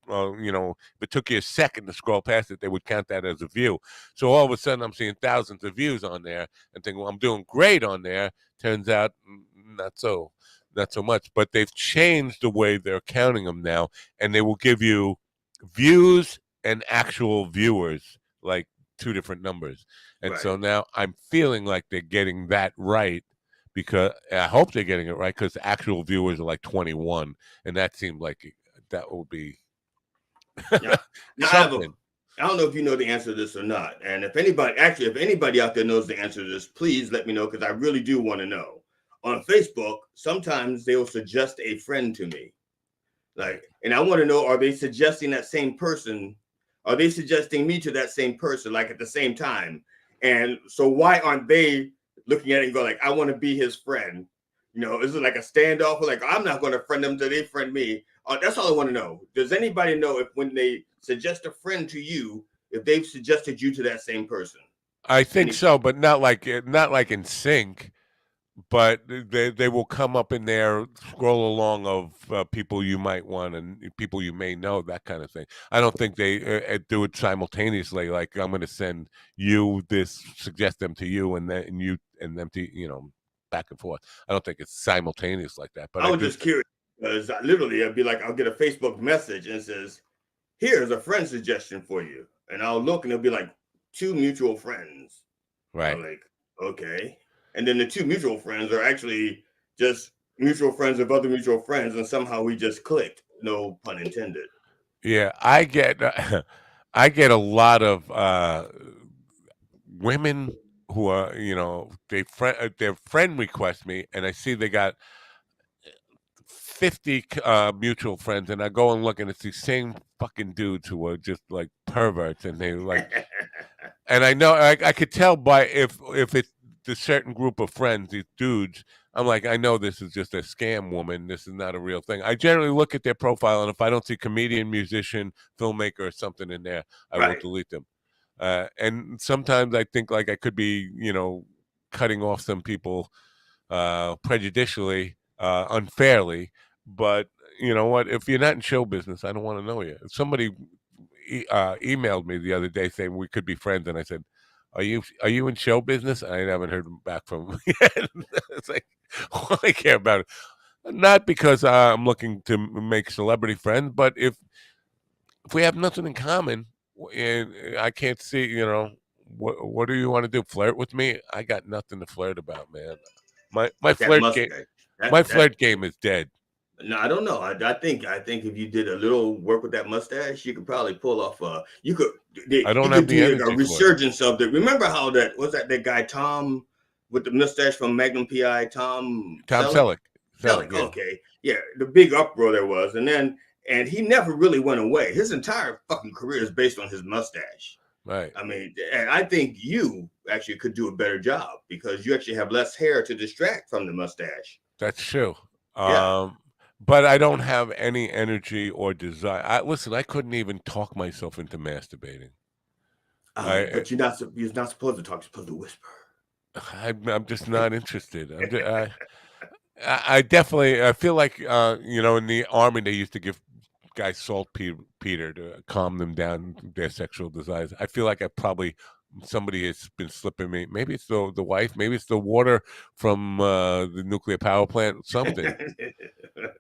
it took you a second to scroll past it, they would count that as a view. So all of a sudden, I'm seeing thousands of views on there and thinking, well, I'm doing great on there. Turns out, not so much. But they've changed the way they're counting them now, and they will give you views and actual viewers, like 2 different numbers. And so now I'm feeling like they're getting that right. Because I hope they're getting it right, because actual viewers are like 21, and that seemed like that would be something. I don't know if you know the answer to this or not, and if anybody out there knows the answer to this, please let me know, because I really do want to know. On Facebook, sometimes they will suggest a friend to me, and I want to know: are they suggesting that same person? Are they suggesting me to that same person, like at the same time? And so, why aren't they looking at it and go like, I want to be his friend? Is it like a standoff? Or like, I'm not going to friend them till they friend me. That's all I want to know. Does anybody know if when they suggest a friend to you, if they've suggested you to that same person? I think so, but not like in sync. But they will come up in there, scroll along of people you might want and people you may know, that kind of thing. I don't think they do it simultaneously. Like, I'm going to send you this, suggest them to you, and then you and them to back and forth. I don't think it's simultaneous like that. But I was just curious, because literally I'd be like, I'll get a Facebook message and it says, "Here's a friend suggestion for you," and I'll look and it'll be like 2 mutual friends. Right. I'm like, okay. And then the 2 mutual friends are actually just mutual friends of other mutual friends, and somehow we just clicked. No pun intended. Yeah, I get a lot of women who are, their friend requests me, and I see they got 50 mutual friends, and I go and look, and it's these same fucking dudes who are just like perverts, and they like, and I know I could tell by if it's the certain group of friends, these dudes. I'm like, I know this is just a scam woman. This is not a real thing. I generally look at their profile, and if I don't see comedian, musician, filmmaker, or something in there, I will Right. delete them. And sometimes I think like I could be, cutting off some people prejudicially, unfairly. But you know what? If you're not in show business, I don't want to know you. If somebody emailed me the other day saying we could be friends, and I said, "Are you in show business?" I haven't heard back from him yet. It's like, what do I care about it? Not because I'm looking to make celebrity friends, but if we have nothing in common, and I can't see, what do you want to do? Flirt with me? I got nothing to flirt about, man. My That flirt game, mustache. my That flirt game is dead. No, I don't know. I think if you did a little work with that mustache, you could probably pull off. I You don't could have the do like a energy for it. resurgence of the. Remember how that guy Tom with the mustache from Magnum PI, Tom Tom Selleck? Selleck, Selleck. yeah, Okay, yeah, the big uproar there was, and he never really went away. His entire fucking career is based on his mustache. right. I mean, and I think you actually could do a better job because you actually have less hair to distract from the mustache. That's true. Yeah. But I don't have any energy or desire. Listen, I couldn't even talk myself into masturbating. I, But you're not supposed to talk. You're supposed to whisper. I'm just not interested. I definitely I feel like in the army they used to give guys saltpeter to calm them down their sexual desires. I feel like somebody has been slipping me. Maybe it's the wife. Maybe it's the water from the nuclear power plant. Something.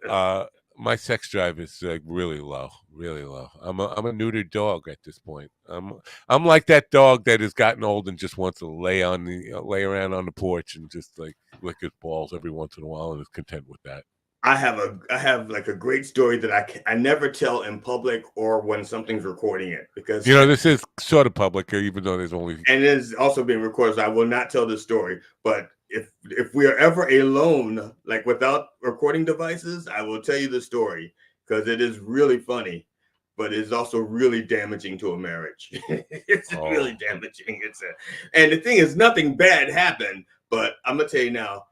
Uh, my sex drive is really low, really low. I'm a neutered dog at this point. I'm like that dog that has gotten old and just wants to lay around on the porch and just like lick his balls every once in a while and is content with that. I have like a great story that I never tell in public or when something's recording it because This is sort of public, even though there's only. and it is also being recorded. So I will not tell this story. But if we are ever alone, like without recording devices, I will tell you the story because it is really funny, but it's also really damaging to a marriage. It's really damaging. And the thing is, nothing bad happened. But I'm gonna tell you now.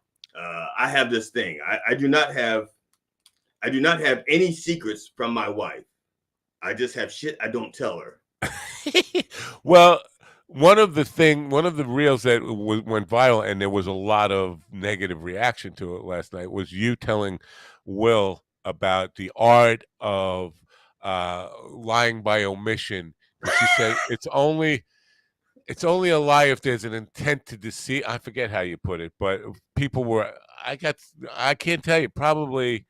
I have this thing. I do not have any secrets from my wife. I just have shit I don't tell her. Well, one of the reels that went viral, and there was a lot of negative reaction to it last night, was you telling Will about the art of lying by omission. Because you said it's only a lie if there's an intent to deceive. I forget how you put it, but people were. I can't tell you, probably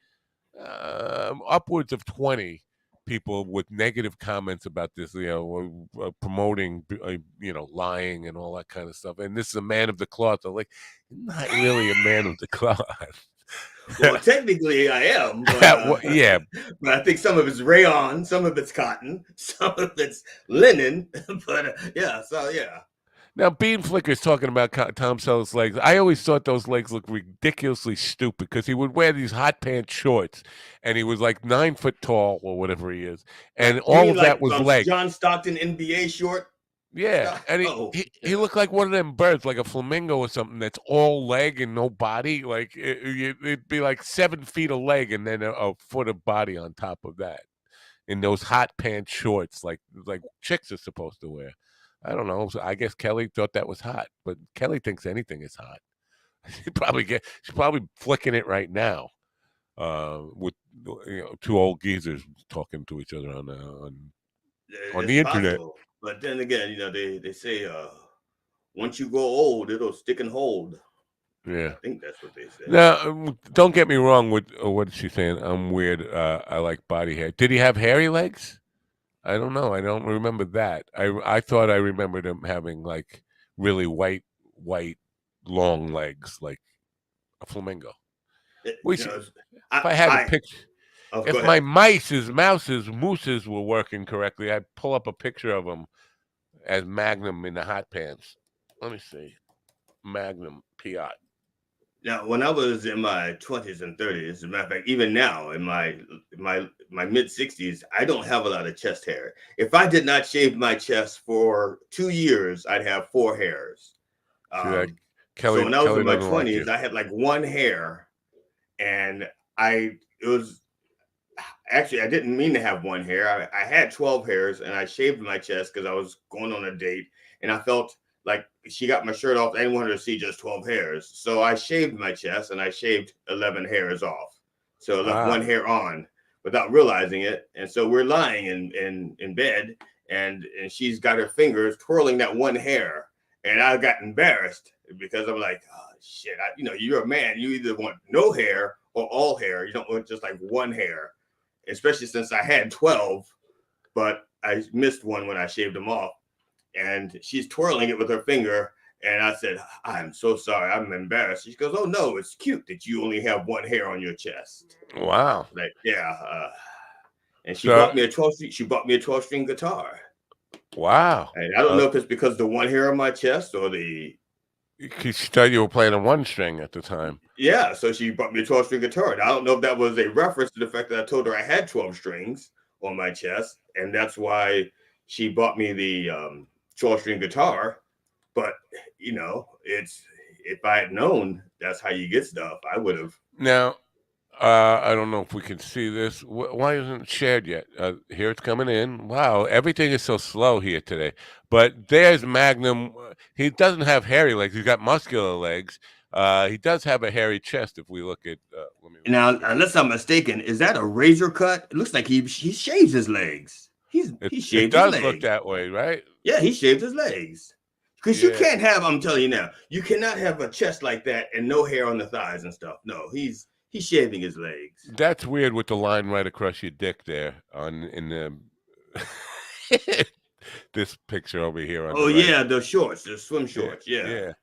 upwards of 20 people with negative comments about this, promoting, lying and all that kind of stuff. And this is a man of the cloth. I'm like, not really a man of the cloth. Well, technically I am, but, Yeah. but I think some of it's rayon, some of it's cotton, some of it's linen. But yeah, so yeah. Now, Bean Flicker's talking about Tom Selleck's legs. I always thought those legs looked ridiculously stupid because he would wear these hot pants shorts, and he was like 9 foot tall or whatever he is, and You all mean of that like was legs. John Stockton NBA short? Yeah, and he looked like one of them birds, like a flamingo or something. That's all leg and no body. Like it'd be like 7 feet of leg and then a foot of body on top of that. In those hot pants shorts, like chicks are supposed to wear. I don't know. So I guess Kelly thought that was hot, but Kelly thinks anything is hot. She's probably flicking it right now, with two old geezers talking to each other on the internet. Possible. But then again, they say once you grow old, it'll stick and hold. Yeah, I think that's what they say. Now, don't get me wrong. With what is she saying? I'm weird. I like body hair. Did he have hairy legs? I don't know. I don't remember that. I thought I remembered him having like really white, long legs, like a flamingo. If I had a picture, if my mooses were working correctly, I'd pull up a picture of him as Magnum in the hot pants. Let me see, Magnum PI. Now, when I was in my 20s and 30s, as a matter of fact, even now in my mid 60s, I don't have a lot of chest hair. If I did not shave my chest for 2 years, I'd have four hairs. See that So when I was in Kelly my doesn't like you. 20s, I had like one hair, and it was actually I didn't mean to have one hair. I had 12 hairs, and I shaved my chest because I was going on a date, and I felt like she got my shirt off. I didn't want her to see just 12 hairs, so I shaved my chest and I shaved 11 hairs off. So I left one hair on without realizing it. And so we're lying in bed, and she's got her fingers twirling that one hair, and I got embarrassed because I'm like, oh shit, you're a man. You either want no hair or all hair. You don't want just like one hair, especially since I had 12, but I missed one when I shaved them off. And she's twirling it with her finger. And I said, I'm so sorry. I'm embarrassed. She goes, oh, no, it's cute that you only have one hair on your chest. Wow. Like, yeah. And she bought me a 12-string guitar. Wow. And I don't know if it's because of the one hair on my chest or she thought you were playing a one string at the time. Yeah, so she bought me a 12-string guitar. And I don't know if that was a reference to the fact that I told her I had 12 strings on my chest. And that's why she bought me the 12-string guitar. But, it's if I had known that's how you get stuff, I would have. Now, I don't know if we can see this. Why isn't it shared yet? Here it's coming in. Wow, everything is so slow here today. But there's Magnum. He doesn't have hairy legs. He's got muscular legs. He does have a hairy chest if we look at... Now, unless I'm mistaken, is that a razor cut? It looks like he shaves his legs. He shaved his legs. It does look that way, right? Yeah, he shaved his legs. Because you can't have, I'm telling you now, you cannot have a chest like that and no hair on the thighs and stuff. No, he's shaving his legs. That's weird with the line right across your dick there in the this picture over here. Oh, yeah, the shorts, the swim shorts. Yeah.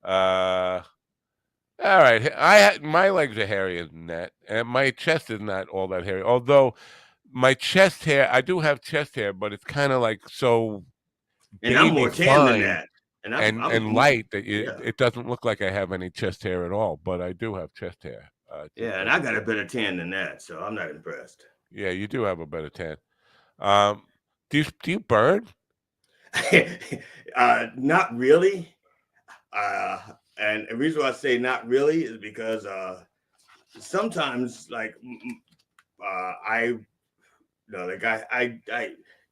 All right. My legs are hairier than that, and my chest is not all that hairy. Although my chest hair, I do have chest hair, but it's kind of like so. And I'm more tan than that. And light that it doesn't look like I have any chest hair at all, but I do have chest hair. And I got a better tan than that, so I'm not impressed. Yeah, you do have a better tan. Do you burn? Not really. And the reason why I say not really is because sometimes, like,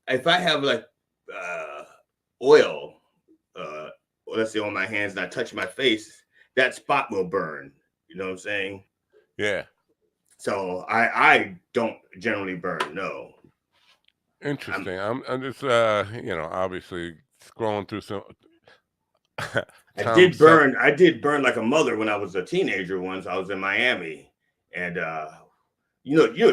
if I have like oil, let's say on my hands, and I touch my face, that spot will burn. You know what I'm saying? Yeah. So I don't generally burn. No. Interesting. I'm just obviously scrolling through some. I did burn like a mother when I was a teenager. Once I was in Miami, and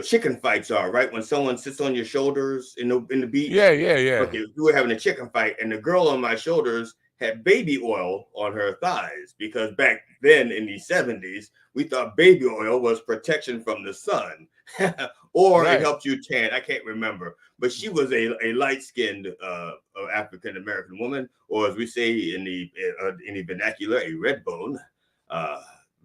chicken fights are right when someone sits on your shoulders in the beach. Yeah. Okay, we were having a chicken fight, and the girl on my shoulders had baby oil on her thighs because back then in the 70s, we thought baby oil was protection from the sun or it helped you tan. I can't remember, but she was a light-skinned African-American woman, or as we say in the vernacular, a red bone,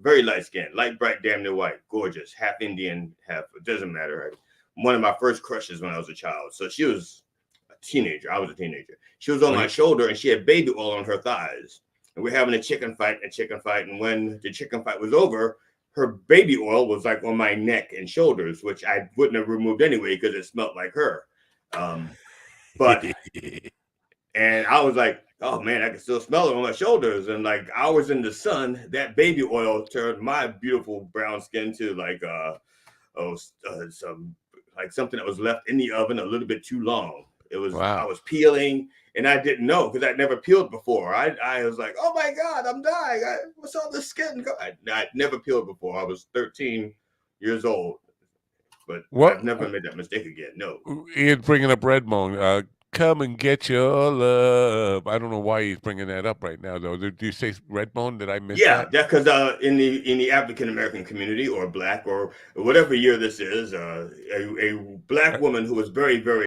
very light-skinned, light, bright, damn near white, gorgeous, half Indian, half, it doesn't matter. One of my first crushes when I was a child. So she was a teenager. I was a teenager. She was on my shoulder and she had baby oil on her thighs. And we're having a chicken fight. And when the chicken fight was over, her baby oil was like on my neck and shoulders, which I wouldn't have removed anyway because it smelled like her. But and I was like, oh man, I can still smell it on my shoulders. And like hours in the sun, that baby oil turned my beautiful brown skin to like something that was left in the oven a little bit too long. It was I was peeling and I didn't know because I'd never peeled before. I was like, oh my God, I'm dying. What's all this skin? I'd never peeled before. I was 13 years old, but I've never made that mistake again. No. Ian's bringing up Redbone. Come and get your love. I don't know why he's bringing that up right now, though. Did you say Redbone? Did I miss that? Yeah, that's because in the African American community or Black or whatever year this is, a Black woman who was very, very